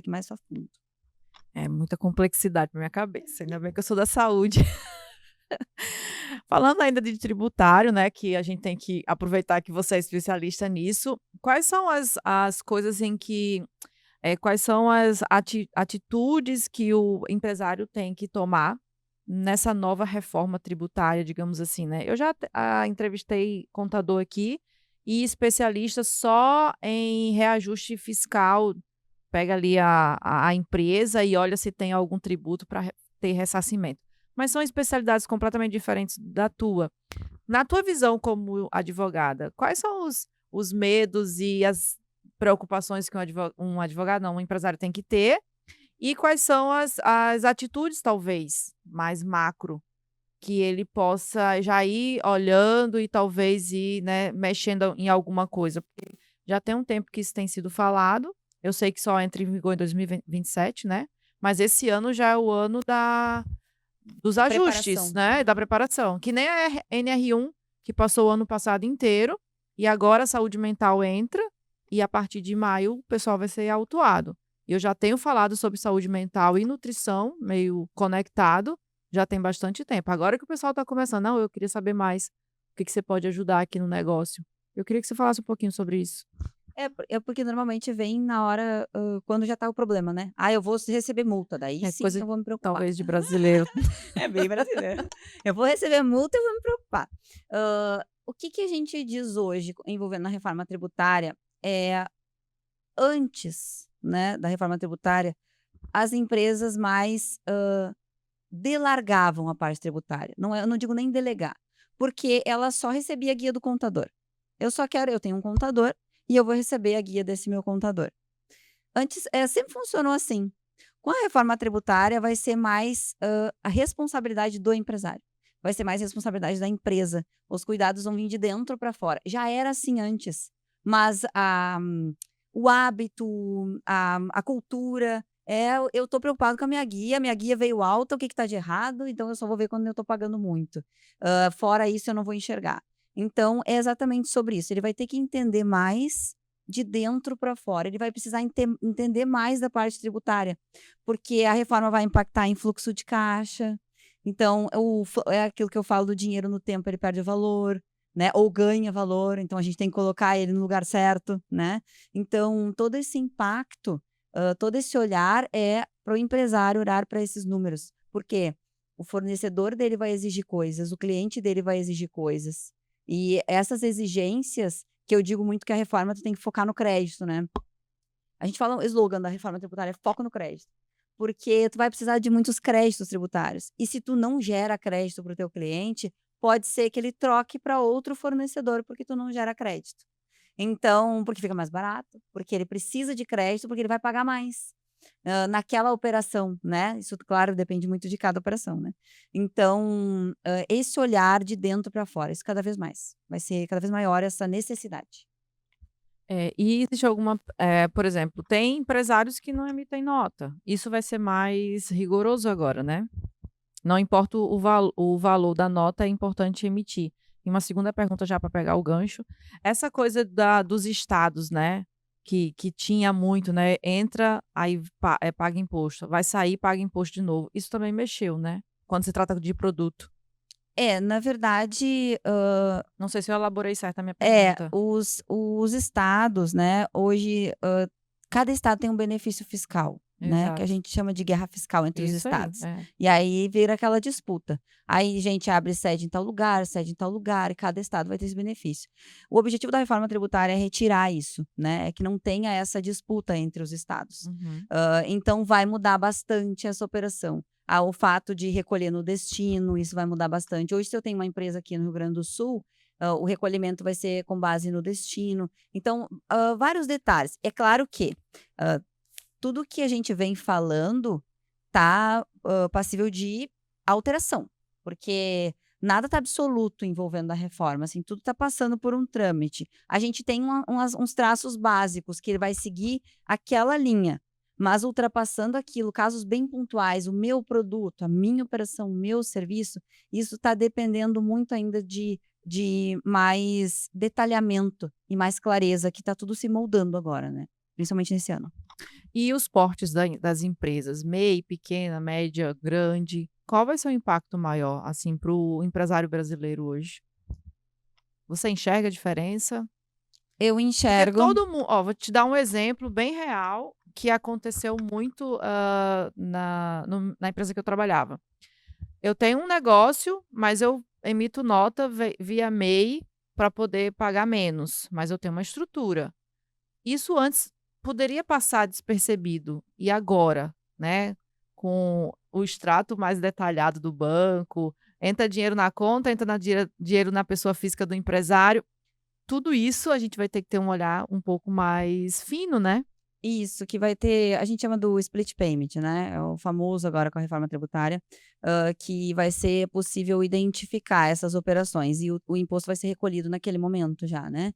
que ir mais a fundo". É muita complexidade pra minha cabeça, ainda bem que eu sou da saúde. Falando ainda de tributário, né, que a gente tem que aproveitar que você é especialista nisso, quais são as coisas em que quais são as atitudes que o empresário tem que tomar nessa nova reforma tributária, digamos assim, né. Eu já entrevistei contador aqui e especialista só em reajuste fiscal, pega ali a empresa e olha se tem algum tributo para ter ressarcimento. Mas são especialidades completamente diferentes da tua. Na tua visão como advogada, quais são os medos e as preocupações que um advogado não, um empresário tem que ter, e quais são as atitudes, talvez, mais macro, que ele possa já ir olhando e talvez ir, né, mexendo em alguma coisa? Porque já tem um tempo que isso tem sido falado, eu sei que só entra em vigor em 2027, né, mas esse ano já é o ano dos ajustes, Preparação. né, da preparação, que nem a NR1, que passou o ano passado inteiro, e agora a saúde mental entra, e a partir de maio o pessoal vai ser autuado. Eu já tenho falado sobre saúde mental e nutrição, meio conectado, já tem bastante tempo. Agora que o pessoal está começando: "Não, eu queria saber mais, o que que você pode ajudar aqui no negócio". Eu queria que você falasse um pouquinho sobre isso. É porque normalmente vem na hora, quando já tá o problema, né. "Ah, eu vou receber multa", daí É sim coisa eu vou me preocupar. talvez de brasileiro. É bem brasileiro. Eu vou receber multa, eu vou me preocupar. O que que a gente diz hoje envolvendo a reforma tributária, é antes, né, da reforma tributária, as empresas mais, delargavam a parte tributária, eu não digo nem delegar, porque ela só recebia a guia do contador. Eu tenho um contador e eu vou receber a guia desse meu contador. Antes, sempre funcionou assim. Com a reforma tributária vai ser mais, a responsabilidade do empresário, vai ser mais responsabilidade da empresa, os cuidados vão vir de dentro para fora. Já era assim antes, mas o hábito, a cultura, eu estou preocupado com a minha guia veio alta, o que está de errado, então eu só vou ver quando eu estou pagando muito. Fora isso eu não vou enxergar. Então é exatamente sobre isso, ele vai ter que entender mais de dentro para fora, ele vai precisar entender mais da parte tributária, porque a reforma vai impactar em fluxo de caixa, então é aquilo que eu falo do dinheiro no tempo, ele perde valor, né, ou ganha valor, então a gente tem que colocar ele no lugar certo, né. Então todo esse impacto, todo esse olhar é para o empresário olhar para esses números, porque o fornecedor dele vai exigir coisas, o cliente dele vai exigir coisas, e essas exigências que eu digo muito que a reforma tu tem que focar no crédito, né. A gente fala o slogan da reforma tributária, foco no crédito, porque tu vai precisar de muitos créditos tributários, e se tu não gera crédito para o teu cliente, pode ser que ele troque para outro fornecedor, porque tu não gera crédito. Então, porque fica mais barato, porque ele precisa de crédito, porque ele vai pagar mais, naquela operação, né, isso claro depende muito de cada operação, né. Então, esse olhar de dentro para fora, isso cada vez mais, vai ser cada vez maior essa necessidade. E existe alguma por exemplo, tem empresários que não emitem nota, isso vai ser mais rigoroso agora, né? Não importa o valor da nota, é importante emitir. E uma segunda pergunta já para pegar o gancho, essa coisa dos estados, né, que tinha muito, né, entra, aí paga imposto, vai sair, paga imposto de novo, isso também mexeu, né, quando se trata de produto. É, na verdade, Não sei se eu elaborei certo a minha pergunta. os estados, né, hoje, cada estado tem um benefício fiscal, né, que a Exato. gente chama de guerra fiscal entre os Isso aí, estados. é. E aí vira aquela disputa. Aí a gente abre sede em tal lugar, sede em tal lugar, e cada estado vai ter esse benefício. O objetivo da reforma tributária é retirar isso, né, é que não tenha essa disputa entre os estados. Uhum. Então vai mudar bastante essa operação. O fato de recolher no destino, isso vai mudar bastante. Hoje, se eu tenho uma empresa aqui no Rio Grande do Sul, o recolhimento vai ser com base no destino. Então, vários detalhes. É claro que, hã, tudo que a gente vem falando tá, passível de alteração, porque nada está absoluto envolvendo a reforma, assim, tudo está passando por um trâmite. A gente tem uns traços básicos que ele vai seguir aquela linha, mas ultrapassando aquilo, casos bem pontuais, o meu produto, a minha operação, o meu serviço, isso está dependendo muito ainda de mais detalhamento e mais clareza, que está tudo se moldando agora, né, principalmente nesse ano. E os portes das empresas, MEI, pequena, média, grande, qual vai ser o impacto maior, assim, para o empresário brasileiro hoje? Você enxerga a diferença? Eu Porque enxergo. todo mundo, ó, vou te dar um exemplo bem real, que aconteceu muito na empresa que eu trabalhava. Eu tenho um negócio, mas eu emito nota via MEI para poder pagar menos, mas eu tenho uma estrutura. Isso antes poderia passar despercebido, e agora, né, com o extrato mais detalhado do banco, entra dinheiro na conta, entra dinheiro na pessoa física do empresário, tudo isso a gente vai ter que ter um olhar um pouco mais fino, né. Isso, que vai ter a gente chama do split payment, né, é o famoso agora com a reforma tributária, que vai ser possível identificar essas operações e o imposto vai ser recolhido naquele momento já, né.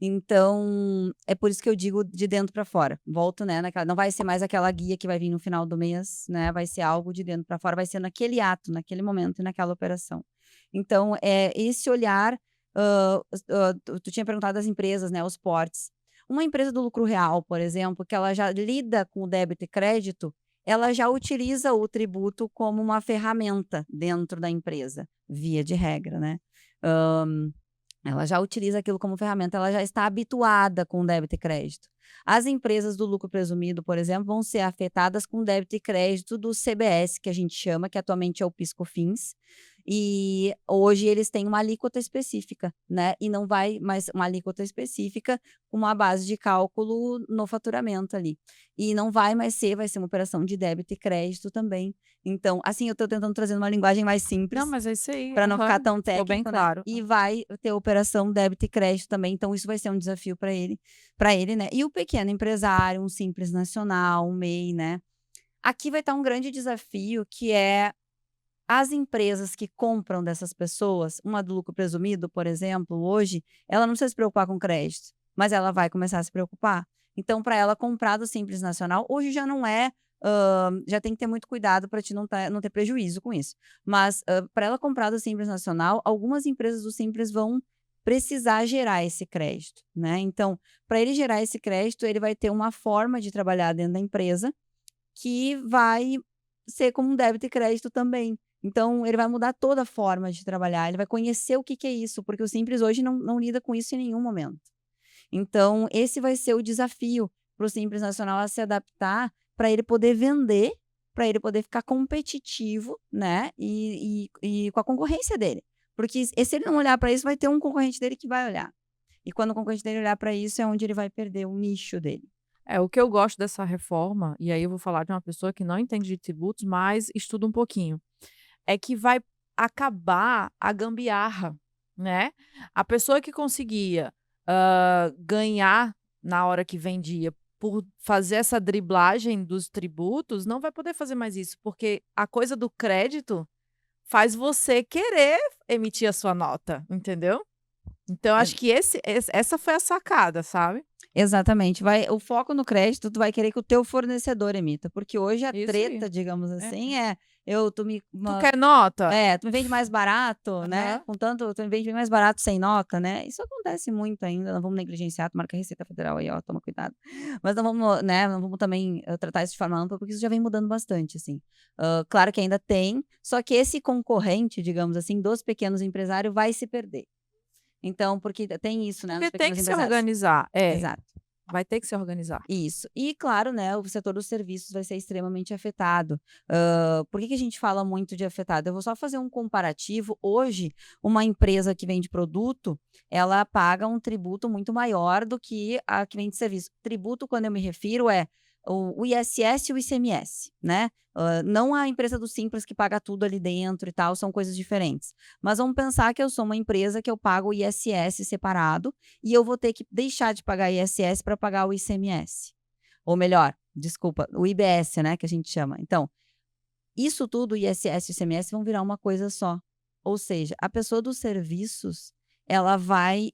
Então, é por isso que eu digo de dentro para fora. Volto, né, naquela não vai ser mais aquela guia que vai vir no final do mês, né, vai ser algo de dentro para fora, vai ser naquele ato, naquele momento e naquela operação. Então, é esse olhar, tu tinha perguntado das empresas, né, os portes. Uma empresa do lucro real, por exemplo, que ela já lida com o débito e crédito, ela já utiliza o tributo como uma ferramenta dentro da empresa, via de regra, né. Ela já utiliza aquilo como ferramenta, ela já está habituada com débito e crédito. As empresas do lucro presumido, por exemplo, vão ser afetadas com débito e crédito do CBS, que a gente chama, que atualmente é o PiscoFins, e hoje eles têm uma alíquota específica, né, e não vai mais uma alíquota específica, uma base de cálculo no faturamento ali. E não vai mais ser vai ser uma operação de débito e crédito também. Então, assim, eu estou tentando trazer uma linguagem mais Não, simples, mas é isso aí. para não ficar Aham. tão Ficou bem técnico, né, claro. e vai ter operação débito e crédito também, então isso vai ser um desafio para ele, né. E o pequeno empresário, um Simples Nacional, um MEI, né. Aqui vai estar um grande desafio que é as empresas que compram dessas pessoas, uma do lucro presumido, por exemplo, hoje, ela não precisa se preocupar com crédito, mas ela vai começar a se preocupar. Então, para ela comprar do Simples Nacional, hoje já não é, já tem que ter muito cuidado para te não ter prejuízo com isso. Mas, para ela comprar do Simples Nacional, algumas empresas do Simples vão precisar gerar esse crédito, né. Então, para ele gerar esse crédito, ele vai ter uma forma de trabalhar dentro da empresa, que vai ser como um débito e crédito também. Então, ele vai mudar toda a forma de trabalhar, ele vai conhecer o que que é isso, porque o Simples hoje não lida com isso em nenhum momento. Então, esse vai ser o desafio para o Simples Nacional a se adaptar, para ele poder vender, para ele poder ficar competitivo, né, e com a concorrência dele. Porque se ele não olhar para isso, vai ter um concorrente dele que vai olhar. E quando o concorrente dele olhar para isso, é onde ele vai perder o nicho dele. É, o que eu gosto dessa reforma, e aí eu vou falar de uma pessoa que não entende de tributos, mas estuda um pouquinho, é que vai acabar a gambiarra, né. A pessoa que conseguia, ganhar na hora que vendia por fazer essa driblagem dos tributos, não vai poder fazer mais isso, porque a coisa do crédito faz você querer emitir a sua nota, entendeu. Então acho que essa foi a sacada, sabe. Exatamente, o foco no crédito, tu vai querer que o teu fornecedor emita, porque hoje a Isso aí. treta, digamos É. assim, é eu "Tu quer nota?" tu me vende mais barato, né, Aham. contanto tu me vende bem mais barato sem nota, né, isso acontece muito ainda, não vamos negligenciar, tomara que a Receita Federal aí, ó, toma cuidado. Mas não vamos, né, não vamos também, tratar isso de forma ampla, porque isso já vem mudando bastante, assim. Claro que ainda tem, só que esse concorrente, digamos assim, dos pequenos empresários vai se perder. Então, porque tem isso, né, nos Porque tem pequenos que se empresários. organizar. É, Exato. vai ter que se organizar. Isso. E claro, né, o setor dos serviços vai ser extremamente afetado. Por que que a gente fala muito de afetado? Eu vou só fazer um comparativo. Hoje, uma empresa que vende produto, ela paga um tributo muito maior do que a que vende serviço. Tributo, quando eu me refiro, é o ISS e o ICMS, né? Não a empresa do Simples que paga tudo ali dentro e tal, são coisas diferentes. Mas vamos pensar que eu sou uma empresa que eu pago o ISS separado e eu vou ter que deixar de pagar ISS para pagar o ICMS. Ou melhor, desculpa, o IBS, né, que a gente chama. Então, isso tudo, ISS e ICMS, vão virar uma coisa só. Ou seja, a pessoa dos serviços, ela vai,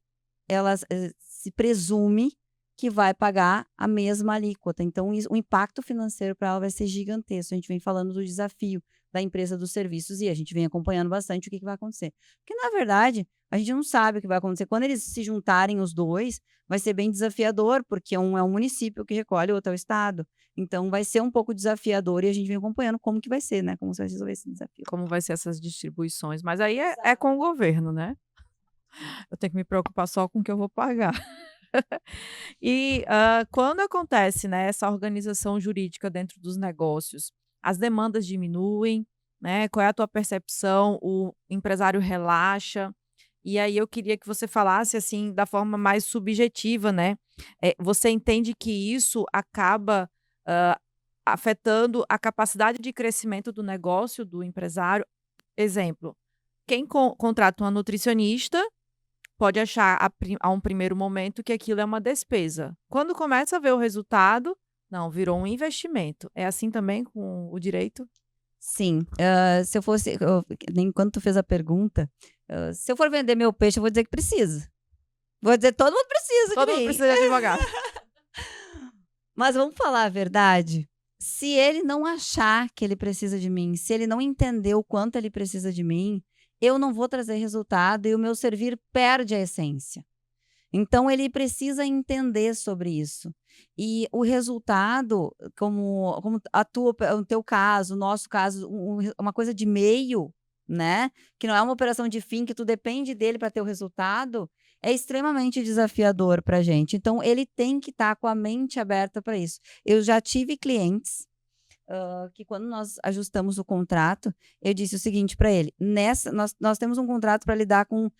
ela se presume que vai pagar a mesma alíquota. Então, o impacto financeiro para ela vai ser gigantesco. A gente vem falando do desafio da empresa dos serviços e a gente vem acompanhando bastante o que vai acontecer. Porque, na verdade, a gente não sabe o que vai acontecer. Quando eles se juntarem os dois, vai ser bem desafiador, porque um é um município que recolhe, o outro é o estado. Então, vai ser um pouco desafiador e a gente vem acompanhando como que vai ser, né? Como você vai resolver esse desafio. Como vai ser essas distribuições, mas aí é Exato. com o governo, né. Eu tenho que me preocupar só com o que eu vou pagar. E, quando acontece, né, essa organização jurídica dentro dos negócios, as demandas diminuem, né, qual é a tua percepção? O empresário relaxa? E aí eu queria que você falasse, assim, da forma mais subjetiva, né, você entende que isso acaba, hã, afetando a capacidade de crescimento do negócio do empresário? Exemplo, quem contrata uma nutricionista pode achar a um primeiro momento que aquilo é uma despesa. Quando começa a ver o resultado, não, virou um investimento. É assim também com o direito? Sim, se eu fosse enquanto tu fez a pergunta, se eu for vender meu peixe, eu vou dizer que precisa. Vou dizer: "Todo mundo precisa de Todo mundo mim". precisa de advogado. Mas vamos falar a verdade, se ele não achar que ele precisa de mim, se ele não entender o quanto ele precisa de mim, eu não vou trazer resultado e o meu servir perde a essência. Então ele precisa entender sobre isso. E o resultado, como o teu caso, o nosso caso, uma coisa de meio, né, que não é uma operação de fim que tu depende dele para ter o resultado, é extremamente desafiador pra gente. Então ele tem que estar com a mente aberta para isso. Eu já tive clientes que quando nós ajustamos o contrato, eu disse o seguinte para ele: nós temos um contrato para lidar com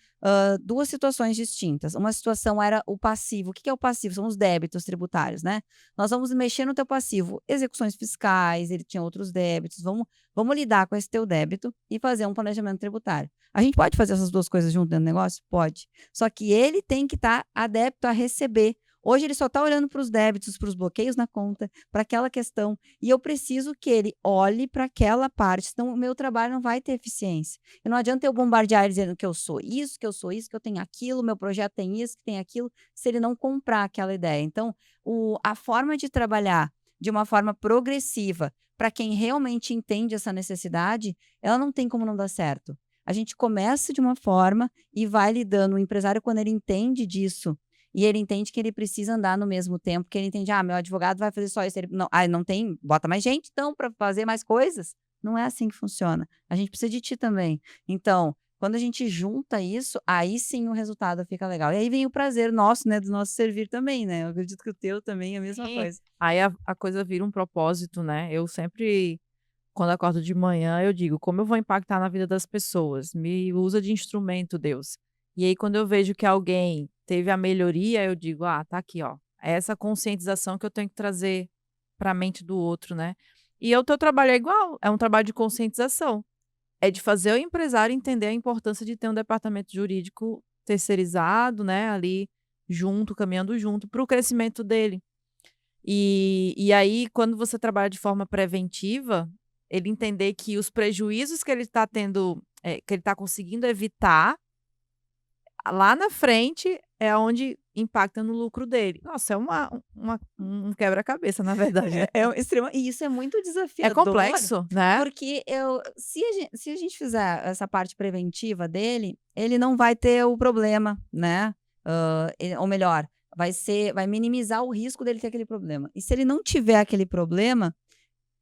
2 situações distintas. Uma situação era o passivo. O que que é o passivo? São os débitos tributários, né? Nós vamos mexer no teu passivo, execuções fiscais, ele tinha outros débitos. Vamos lidar com esse teu débito e fazer um planejamento tributário. A gente pode fazer essas 2 coisas junto dentro do negócio? Pode. Só que ele tem que estar adepto a receber. Hoje ele só está olhando para os débitos, para os bloqueios na conta, para aquela questão, e eu preciso que ele olhe para aquela parte, senão o meu trabalho não vai ter eficiência. E não adianta eu bombardear ele dizendo que eu sou isso, que eu sou isso, que eu tenho aquilo, meu projeto tem isso, que tem aquilo, se ele não comprar aquela ideia. Então, a forma de trabalhar de uma forma progressiva, para quem realmente entende essa necessidade, ela não tem como não dar certo. A gente começa de uma forma e vai lidando. O empresário, quando ele entende disso, e ele entende que ele precisa andar no mesmo tempo, que ele entende: "Ah, meu advogado vai fazer só isso", ele não, não tem, bota mais gente então para fazer mais coisas. Não é assim que funciona. A gente precisa de ti também. Então, quando a gente junta isso, aí sim o resultado fica legal. E aí vem o prazer nosso, né, do nosso servir também, né. Eu acredito que o teu também é a mesma Sim. coisa. Aí a coisa vira um propósito, né. Eu sempre, quando acordo de manhã, eu digo: "Como eu vou impactar na vida das pessoas? Me usa de instrumento, Deus". E aí quando eu vejo que alguém teve a melhoria, eu digo: "Ah, tá aqui, ó, é essa conscientização que eu tenho que trazer para a mente do outro, né". E o teu trabalho é igual, é um trabalho de conscientização. É de fazer o empresário entender a importância de ter um departamento jurídico terceirizado, né, ali junto, caminhando junto para o crescimento dele. E aí, quando você trabalha de forma preventiva, ele entender que os prejuízos que ele está tendo, que ele está conseguindo evitar, lá na frente é onde impacta no lucro dele. Nossa, é um quebra-cabeça, na verdade, né. E isso é muito É desafiador, complexo, né. porque se a gente fizer essa parte preventiva dele, ele não vai ter o problema, né, ou melhor, vai minimizar o risco dele ter aquele problema. E se ele não tiver aquele problema,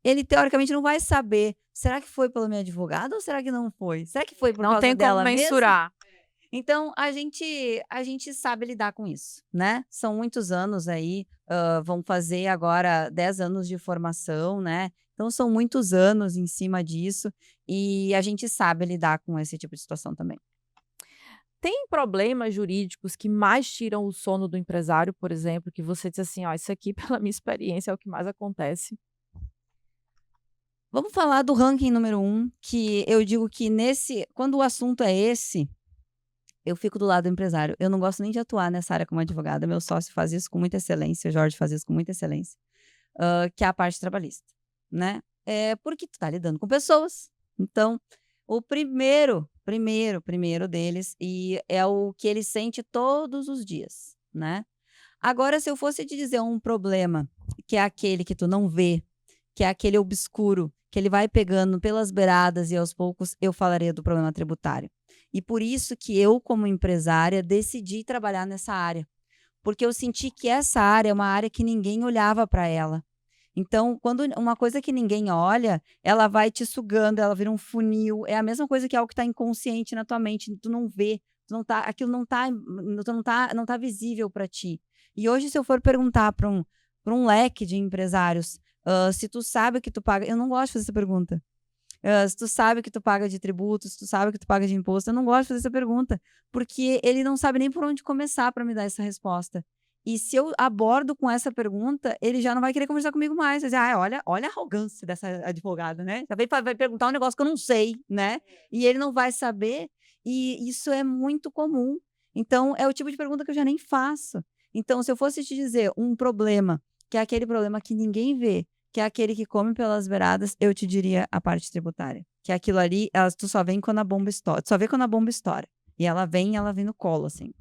ele teoricamente não vai saber: "Será que foi pelo meu advogado ou será que não foi? Será que foi por Não causa tem como dela mesmo?" mensurar. Então a gente sabe lidar com isso, né. São muitos anos aí, vão fazer agora 10 anos de formação, né, então são muitos anos em cima disso, e a gente sabe lidar com esse tipo de situação também. Tem problemas jurídicos que mais tiram o sono do empresário, por exemplo, que você diz assim: "Ó, isso aqui pela minha experiência é o que mais acontece"? Vamos falar do ranking número um, que eu digo que quando o assunto é esse, eu fico do lado do empresário. Eu não gosto nem de atuar nessa área como advogada, meu sócio faz isso com muita excelência, o Jorge faz isso com muita excelência. Que é a parte trabalhista, né. Porque tu tá lidando com pessoas, então o primeiro deles, e é o que ele sente todos os dias, né. Agora, se eu fosse te dizer um problema, que é aquele que tu não vê, que é aquele obscuro, que ele vai pegando pelas beiradas e aos poucos, eu falaria do problema tributário. E por isso que eu, como empresária, decidi trabalhar nessa área, porque eu senti que essa área é uma área que ninguém olhava para ela. Então, quando uma coisa que ninguém olha, ela vai te sugando, ela vira um funil, é a mesma coisa que algo que está inconsciente na tua mente, tu não vê, tu não tá aquilo não tá visível para ti. E hoje, se eu for perguntar para um leque de empresários, se tu sabe o que tu paga, eu não gosto de fazer essa pergunta. Se tu sabe o que tu paga de tributos, se tu sabe o que tu paga de imposto, eu não gosto de fazer essa pergunta, porque ele não sabe nem por onde começar para me dar essa resposta. E se eu abordo com essa pergunta, ele já não vai querer conversar comigo mais. Vai dizer, olha a arrogância dessa advogada, né? Já vai perguntar um negócio que eu não sei, né? E ele não vai saber, e isso é muito comum. Então, é o tipo de pergunta que eu já nem faço. Então, se eu fosse te dizer um problema, que é aquele problema que ninguém vê, que é aquele que come pelas beiradas, eu te diria a parte tributária. Que é aquilo ali, tu só vem quando a bomba estoura. Tu só vê quando a bomba estoura. E ela vem no colo, assim.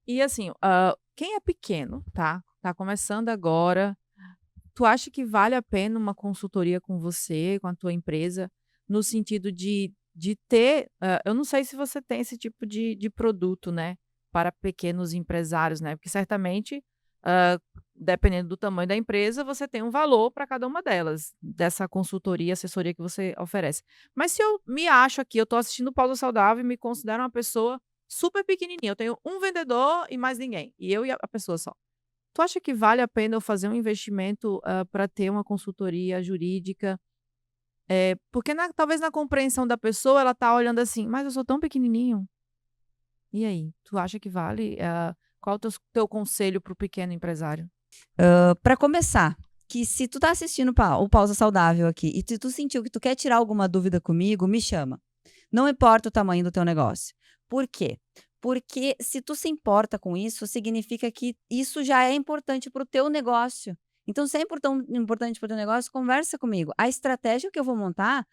E assim, quem é pequeno, tá começando agora, tu acha que vale a pena uma consultoria com você, com a tua empresa, no sentido de ter, eu não sei se você tem esse tipo de produto, né, para pequenos empresários, né, porque certamente, dependendo do tamanho da empresa, você tem um valor para cada uma delas, dessa consultoria, assessoria que você oferece. Mas se eu me acho aqui, eu estou assistindo Pausa Saudável e me considero uma pessoa super pequenininha, eu tenho um vendedor e mais ninguém, e eu e a pessoa só. Tu acha que vale a pena eu fazer um investimento, para ter uma consultoria jurídica? Porque talvez na compreensão da pessoa ela tá olhando assim: "Mas eu sou tão pequenininho". E aí, tu acha que vale? Qual o teu conselho para o pequeno empresário? Para começar, que se tu tá assistindo o Pausa Saudável aqui e tu sentiu que tu quer tirar alguma dúvida comigo, me chama. Não importa o tamanho do teu negócio. Por quê? Porque se tu se importa com isso, significa que isso já é importante para o teu negócio. Então, se é importante para o teu negócio, conversa comigo. A estratégia que eu vou montar,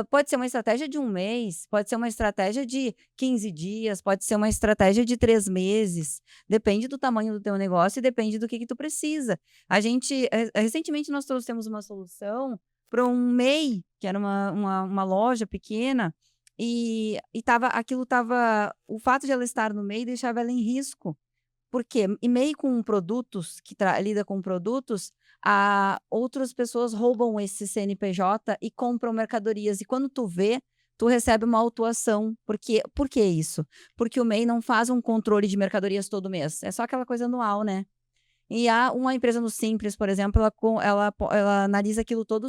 pode ser uma estratégia de um mês, pode ser uma estratégia de 15 dias, pode ser uma estratégia de 3 meses. Depende do tamanho do teu negócio e depende do que tu precisa. Recentemente nós trouxemos uma solução para um MEI, que era uma loja pequena, o fato de ela estar no MEI deixava ela em risco. Porque e-mail com produtos, lida com produtos, outras pessoas roubam esse CNPJ e compram mercadorias. E quando tu vê, tu recebe uma autuação. Por que isso? Porque o MEI não faz um controle de mercadorias todo mês. É só aquela coisa anual, né? E há uma empresa no Simples, por exemplo, ela analisa aquilo todo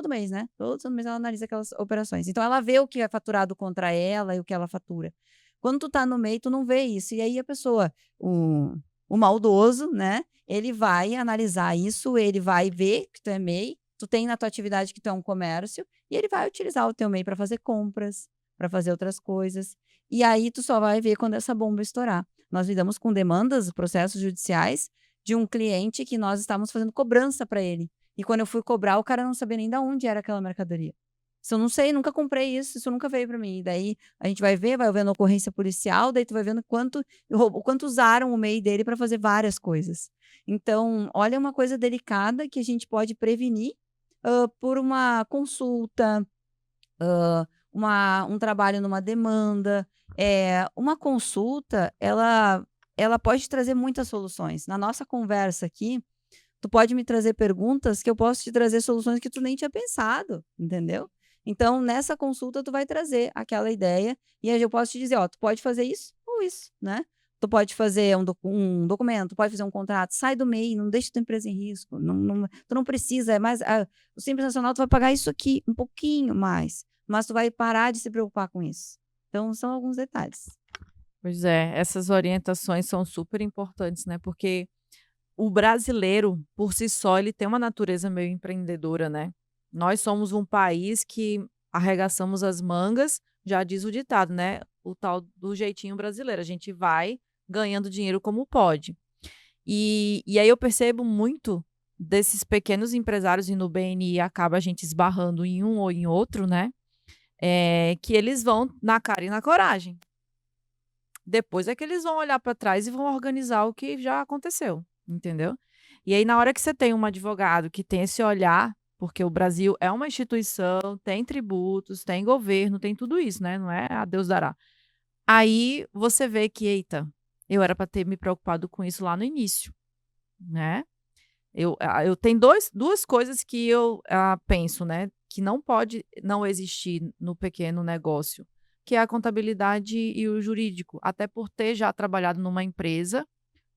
mês, né? Todo mês ela analisa aquelas operações. Então ela vê o que é faturado contra ela e o que ela fatura. Quando tu tá no meio, tu não vê isso. E aí a pessoa, o maldoso, né? Ele vai analisar isso, ele vai ver que tu é MEI, tu tem na tua atividade que tu é um comércio, e ele vai utilizar o teu MEI para fazer compras, para fazer outras coisas. E aí tu só vai ver quando essa bomba estourar. Nós lidamos com demandas, processos judiciais de um cliente que nós estávamos fazendo cobrança para ele. E quando eu fui cobrar, o cara não sabia nem de onde era aquela mercadoria. Isso eu não sei, nunca comprei isso nunca veio para mim. E daí a gente vai vendo ocorrência policial, daí tu vai vendo quanto usaram o MEI dele para fazer várias coisas. Então, olha, uma coisa delicada que a gente pode prevenir, por uma consulta, um trabalho numa demanda. Uma consulta, ela pode trazer muitas soluções. Na nossa conversa aqui, tu pode me trazer perguntas que eu posso te trazer soluções que tu nem tinha pensado, entendeu? Então, nessa consulta, tu vai trazer aquela ideia e aí eu posso te dizer, ó, tu pode fazer isso ou isso, né? Tu pode fazer um documento, pode fazer um contrato, sai do MEI, não deixa tua empresa em risco, tu não precisa, o Simples Nacional tu vai pagar isso aqui, um pouquinho mais, mas tu vai parar de se preocupar com isso. Então, são alguns detalhes. Pois é, essas orientações são super importantes, né, porque o brasileiro, por si só, ele tem uma natureza meio empreendedora, né. Nós somos um país que arregaçamos as mangas, já diz o ditado, né, o tal do jeitinho brasileiro, a gente vai ganhando dinheiro como pode. E aí eu percebo muito desses pequenos empresários e no BNI acaba a gente esbarrando em um ou em outro, né, que eles vão na cara e na coragem. Depois é que eles vão olhar para trás e vão organizar o que já aconteceu, entendeu? E aí na hora que você tem um advogado que tem esse olhar, porque o Brasil é uma instituição, tem tributos, tem governo, tem tudo isso, né, não é a Deus dará. Aí você vê que: "Eita, eu era para ter me preocupado com isso lá no início", né. Eu tenho 2 coisas que eu, penso, né, que não pode não existir no pequeno negócio, que é a contabilidade e o jurídico, até por ter já trabalhado numa empresa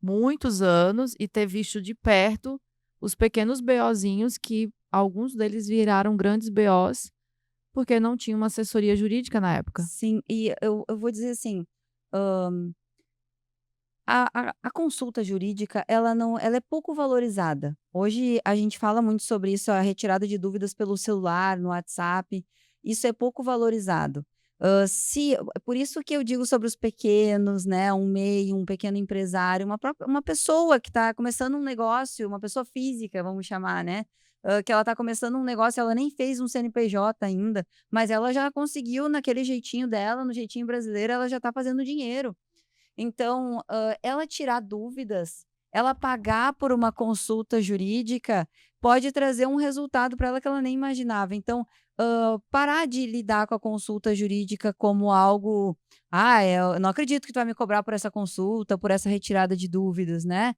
muitos anos e ter visto de perto os pequenos BOzinhos que alguns deles viraram grandes BOs, porque não tinha uma assessoria jurídica na época. Sim, e eu vou dizer assim, hã, a consulta jurídica, ela é pouco valorizada. Hoje a gente fala muito sobre isso, a retirada de dúvidas pelo celular, no WhatsApp, isso é pouco valorizado. Se por isso que eu digo sobre os pequenos, né, um MEI, um pequeno empresário, uma pessoa que está começando um negócio, uma pessoa física, vamos chamar, né, que ela está começando um negócio, ela nem fez um CNPJ ainda, mas ela já conseguiu naquele jeitinho dela, no jeitinho brasileiro, ela já está fazendo dinheiro. Então, ela tirar dúvidas, ela pagar por uma consulta jurídica, pode trazer um resultado para ela que ela nem imaginava. Então, parar de lidar com a consulta jurídica como algo: "Ah, eu não acredito que tu vai me cobrar por essa consulta, por essa retirada de dúvidas", né.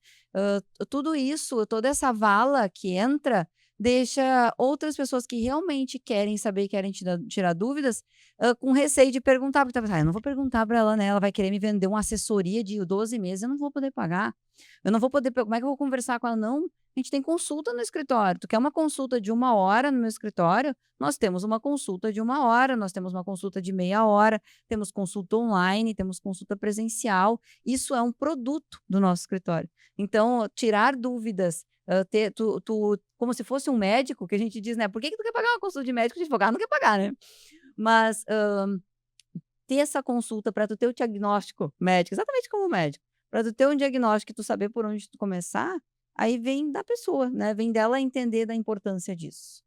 Tudo isso, toda essa vala que entra, deixa outras pessoas que realmente querem saber, querem tirar dúvidas, com receio de perguntar, porque tá pensando: "Ah, eu não vou perguntar para ela, né, ela vai querer me vender uma assessoria de 12 meses, eu não vou poder pagar. Eu não vou poder como é que eu vou conversar com ela?". Não, a gente tem consulta no escritório. Tu quer uma consulta de 1 hora no meu escritório? Nós temos uma consulta de 1 hora, nós temos uma consulta de meia hora, temos consulta online, temos consulta presencial. Isso é um produto do nosso escritório. Então, tirar dúvidas, ter tu como se fosse um médico, que a gente diz, né: "Por que que tu quer pagar uma consulta de médico, de advogado não quer pagar, né?". Mas, ter essa consulta para tu ter o diagnóstico médico, exatamente como médico, para tu ter um diagnóstico e tu saber por onde tu começar, aí vem da pessoa, né, vem dela entender da importância disso.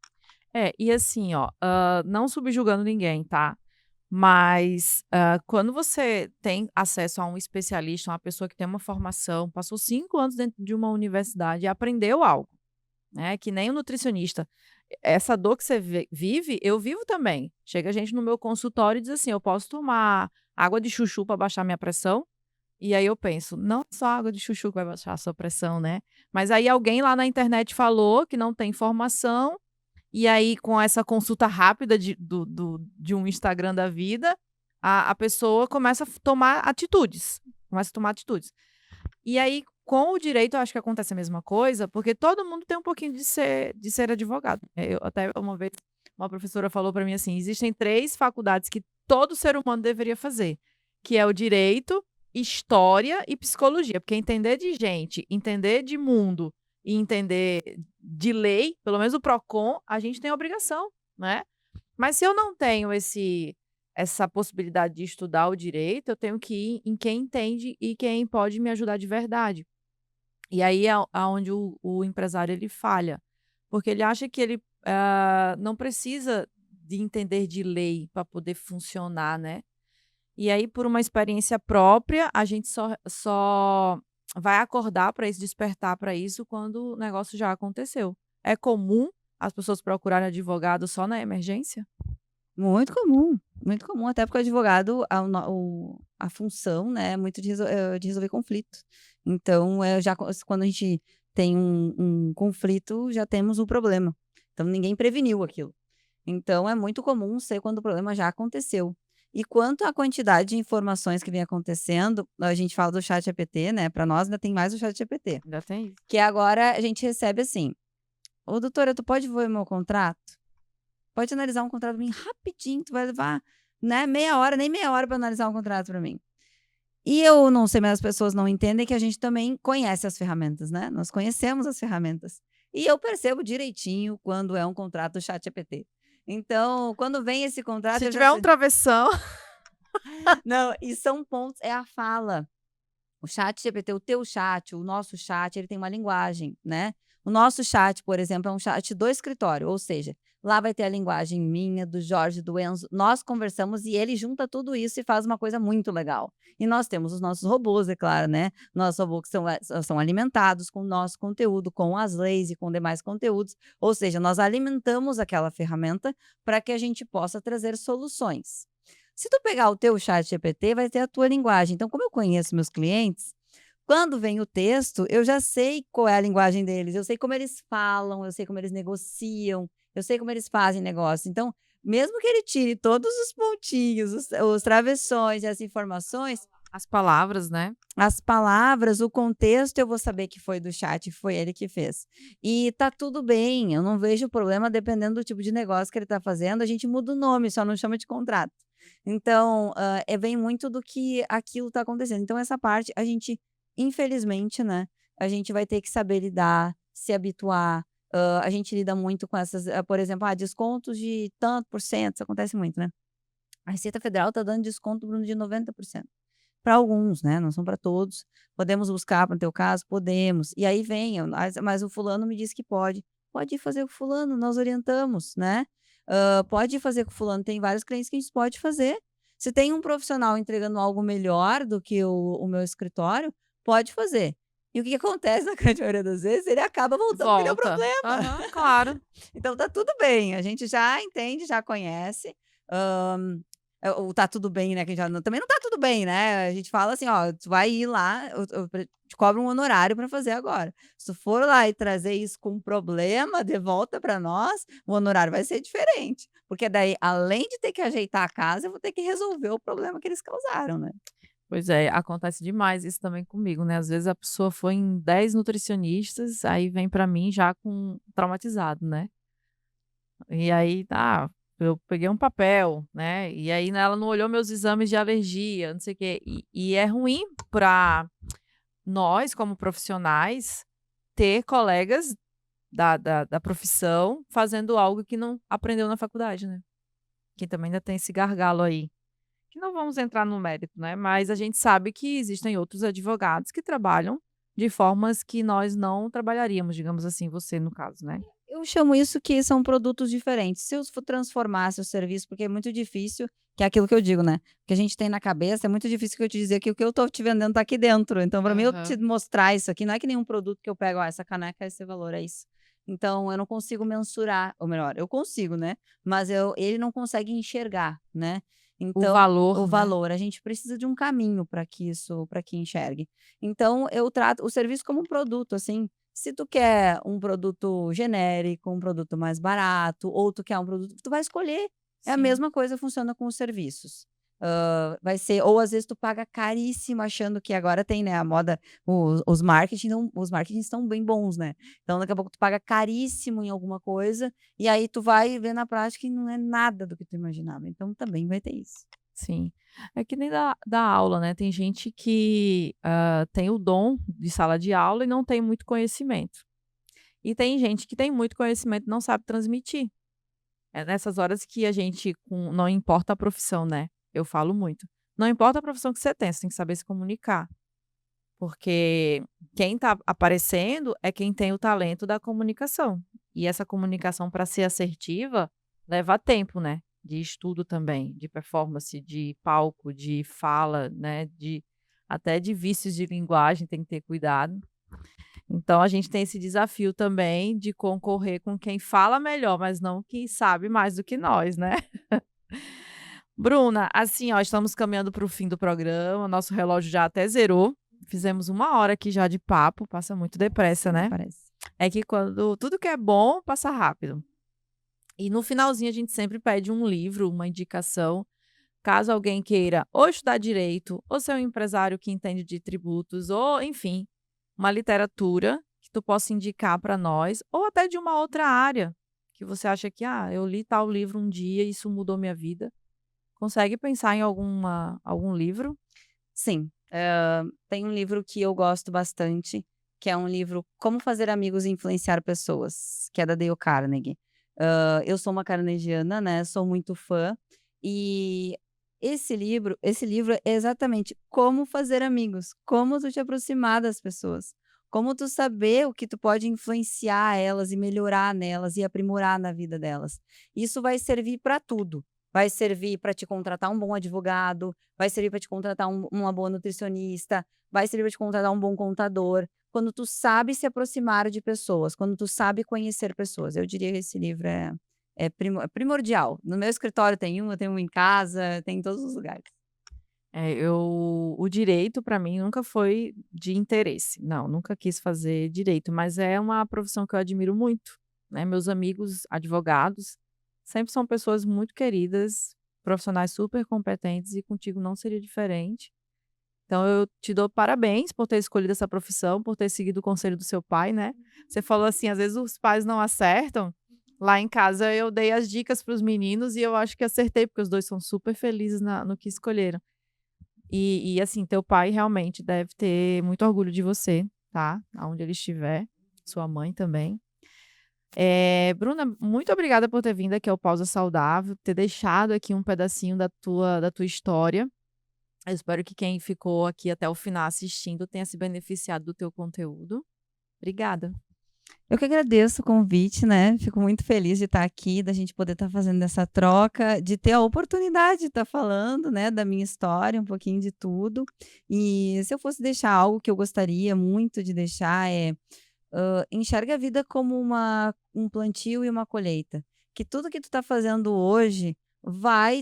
É, e assim, ó, não subjugando ninguém, tá? Mas, quando você tem acesso a um especialista, uma pessoa que tem uma formação, passou 5 anos dentro de uma universidade e aprendeu algo, né, que nem o nutricionista. Essa dor que você vive, eu vivo também. Chega gente no meu consultório e diz assim: "Eu posso tomar água de chuchu para baixar minha pressão?". E aí eu penso: "Não só água de chuchu que vai baixar a sua pressão, né". Mas aí alguém lá na internet falou que não tem informação, e aí com essa consulta rápida de um Instagram da vida, a pessoa começa a tomar atitudes, começa a tomar atitudes. E aí, com o direito, eu acho que acontece a mesma coisa, porque todo mundo tem um pouquinho de ser advogado. Eu até uma vez, uma professora falou para mim assim: "Existem 3 faculdades que todo ser humano deveria fazer, que é o direito, história e psicologia", porque entender de gente, entender de mundo e entender de lei, pelo menos o Procon, a gente tem a obrigação, né. Mas se eu não tenho essa possibilidade de estudar o direito, eu tenho que ir em quem entende e quem pode me ajudar de verdade. E aí é aonde o empresário ele falha, porque ele acha que ele, não precisa de entender de lei para poder funcionar, né. E aí, por uma experiência própria, a gente só vai acordar para isso, despertar para isso, quando o negócio já aconteceu. É comum as pessoas procurarem advogado só na emergência? Muito comum, até porque o advogado, a função, né, é muito de resolver conflitos. Então, já quando a gente tem um conflito, já temos o problema. Então ninguém preveniu aquilo. Então é muito comum ser quando o problema já aconteceu. E quanto à quantidade de informações que vem acontecendo, a gente fala do chat ChatGPT, né, para nós ainda tem mais o chat ChatGPT, Ainda tem isso. que agora a gente recebe assim: "Ô doutora, tu pode ver o meu contrato? Pode analisar um contrato para mim rapidinho, tu vai levar, né, meia hora, nem meia hora para analisar um contrato para mim". E eu não sei, mas as pessoas não entendem que a gente também conhece as ferramentas, né, nós conhecemos as ferramentas. E eu percebo direitinho quando é um contrato do ChatGPT. Então, quando vem esse contrato Se eu já tiver um sei. travessão. Não, e são pontos, é a fala. O chat GPT, o teu chat, o nosso chat, ele tem uma linguagem, né. O nosso chat, por exemplo, é um chat do escritório, ou seja, lá vai ter a linguagem minha, do Jorge, do Enzo, nós conversamos e ele junta tudo isso e faz uma coisa muito legal. E nós temos os nossos robôs, é claro, né, nossos robôs que são alimentados com o nosso conteúdo, com as leis e com demais conteúdos, ou seja, nós alimentamos aquela ferramenta para que a gente possa trazer soluções. Se tu pegar o teu chat GPT, vai ter a tua linguagem. Então, como eu conheço meus clientes, quando vem o texto, eu já sei qual é a linguagem deles, eu sei como eles falam, eu sei como eles negociam, eu sei como eles fazem negócio. Então, mesmo que ele tire todos os pontinhos, os travessões e as informações, As palavras, né? As palavras, o contexto, eu vou saber que foi do chat, foi ele que fez. E tá tudo bem, eu não vejo problema dependendo do tipo de negócio que ele tá fazendo, a gente muda o nome, só não chama de contrato. Então, vem muito do que aquilo tá acontecendo. Então essa parte a gente, infelizmente, né, a gente vai ter que saber lidar, se habituar. A gente lida muito com essas, por exemplo, descontos de tanto por cento, isso acontece muito, né. A Receita Federal tá dando desconto, Bruno, de 90%. Para alguns, né, não são para todos. Podemos buscar para o teu caso? Podemos. E aí vem, mas o fulano me disse que pode. Pode ir fazer com o fulano, nós orientamos, né. Pode ir fazer com o fulano, tem vários clientes que a gente pode fazer. Se tem um profissional entregando algo melhor do que o meu escritório, pode fazer. E o que que acontece na grande maioria das vezes, ele acaba voltando porque deu Volta. problema. Aham, claro. Então tá tudo bem, a gente já entende, já conhece. O tá tudo bem, né, que já também não tá tudo bem, né, a gente fala assim: "Ó, tu vai ir lá, eu te cobro um honorário para fazer agora. Se tu for lá e trazer isso com problema de volta para nós, o honorário vai ser diferente, porque daí além de ter que ajeitar a casa, eu vou ter que resolver o problema que eles causaram, né". Pois é, acontece demais isso também comigo, né? Às vezes a pessoa foi em 10 nutricionistas, aí vem pra mim já com traumatizado, né? E aí, eu peguei um papel, né? E aí ela não olhou meus exames de alergia, não sei o quê. E é ruim pra nós, como profissionais, ter colegas da profissão fazendo algo que não aprendeu na faculdade, né? Que também ainda tem esse gargalo aí. Que não vamos entrar no mérito, né, mas a gente sabe que existem outros advogados que trabalham de formas que nós não trabalharíamos, digamos assim, você no caso, né. Eu chamo isso que são produtos diferentes. Se eu transformasse o serviço, porque é muito difícil, que é aquilo que eu digo, né, que a gente tem na cabeça, é muito difícil que eu te dizer que o que eu tô te vendendo tá aqui dentro. Então, para mim, eu te Aham. mostrar isso aqui, não é que nenhum produto que eu pego: essa caneca é esse valor, é isso". Então eu não consigo mensurar, ou melhor, eu consigo, né, mas ele não consegue enxergar, né. O Então o valor, né. valor, a gente precisa de um caminho para que enxergue. Então eu trato o serviço como um produto, assim. Se tu quer um produto genérico, um produto mais barato, ou tu quer um produto, tu vai escolher. É a Sim. mesma coisa, funciona com os serviços. Vai ser, ou às vezes tu paga caríssimo achando que agora tem, né, a moda, os marketing estão bem bons, né. Então daqui a pouco tu paga caríssimo em alguma coisa, e aí tu vai ver na prática e não é nada do que tu imaginava, então também vai ter isso. Sim. É que nem da aula, né, tem gente que, tem o dom de sala de aula e não tem muito conhecimento. E tem gente que tem muito conhecimento e não sabe transmitir. É nessas horas que a gente não importa a profissão, né, eu falo muito, não importa a profissão que você tem que saber se comunicar. Porque quem está aparecendo é quem tem o talento da comunicação. E essa comunicação, para ser assertiva, leva tempo, né? De estudo também, de performance, de palco, de fala, né? Até de vícios de linguagem, tem que ter cuidado. Então, a gente tem esse desafio também de concorrer com quem fala melhor, mas não quem sabe mais do que nós, né? Bruna, assim, ó, estamos caminhando para o fim do programa, nosso relógio já até zerou. Fizemos 1 hora aqui já de papo, passa muito depressa, Até né? parece. É que quando tudo que é bom passa rápido. E no finalzinho a gente sempre pede um livro, uma indicação, caso alguém queira ou estudar direito, ou ser um empresário que entende de tributos, ou enfim, uma literatura que tu possa indicar para nós, ou até de uma outra área que você acha que, eu li tal livro um dia e isso mudou minha vida. Consegue pensar em algum livro? Sim, tem um livro que eu gosto bastante, que é um livro Como Fazer Amigos e Influenciar Pessoas, que é da Dale Carnegie. Eu sou uma carnegiana, né, sou muito fã, e esse livro é exatamente como fazer amigos, como tu te aproximar das pessoas, como tu saber o que tu pode influenciar elas e melhorar nelas e aprimorar na vida delas. Isso vai servir para tudo, vai servir para te contratar um bom advogado, vai servir para te contratar uma boa nutricionista, vai servir para te contratar um bom contador. Quando tu sabe se aproximar de pessoas, quando tu sabe conhecer pessoas, eu diria que esse livro é primordial. No meu escritório tem um, eu tenho um em casa, tem em todos os lugares. O direito para mim nunca foi de interesse. Não, nunca quis fazer direito, mas é uma profissão que eu admiro muito, né. Meus amigos advogados sempre são pessoas muito queridas, profissionais super competentes e contigo não seria diferente. Então eu te dou parabéns por ter escolhido essa profissão, por ter seguido o conselho do seu pai, né. Você falou assim, às vezes os pais não acertam. Lá em casa eu dei as dicas para os meninos e eu acho que acertei, porque os 2 são super felizes no que escolheram. E assim, teu pai realmente deve ter muito orgulho de você, tá, aonde ele estiver, sua mãe também. Bruna, muito obrigada por ter vindo aqui ao Pausa Saudável, ter deixado aqui um pedacinho da tua história. Eu espero que quem ficou aqui até o final assistindo tenha se beneficiado do teu conteúdo. Obrigada. Eu que agradeço o convite, né, fico muito feliz de estar aqui, da gente poder estar fazendo essa troca, de ter a oportunidade de estar falando, né, da minha história, um pouquinho de tudo. E se eu fosse deixar algo que eu gostaria muito de deixar enxerga a vida como um plantio e uma colheita, que tudo que tu tá fazendo hoje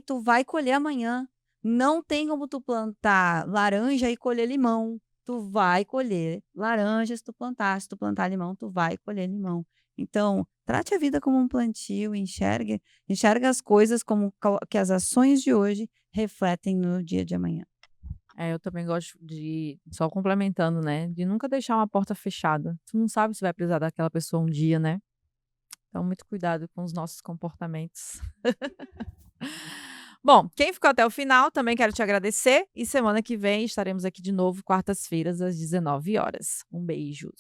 tu vai colher amanhã. Não tem como tu plantar laranja e colher limão. Tu vai colher laranja se tu plantar, se tu plantar limão, tu vai colher limão. Então, trate a vida como um plantio, enxerga as coisas como que as ações de hoje refletem no dia de amanhã. Eu também gosto só complementando, né, de nunca deixar uma porta fechada. Tu não sabe se vai precisar daquela pessoa um dia, né. Então muito cuidado com os nossos comportamentos. Bom, quem ficou até o final, também quero te agradecer e semana que vem estaremos aqui de novo, quartas-feiras, às 19 horas. Um beijo.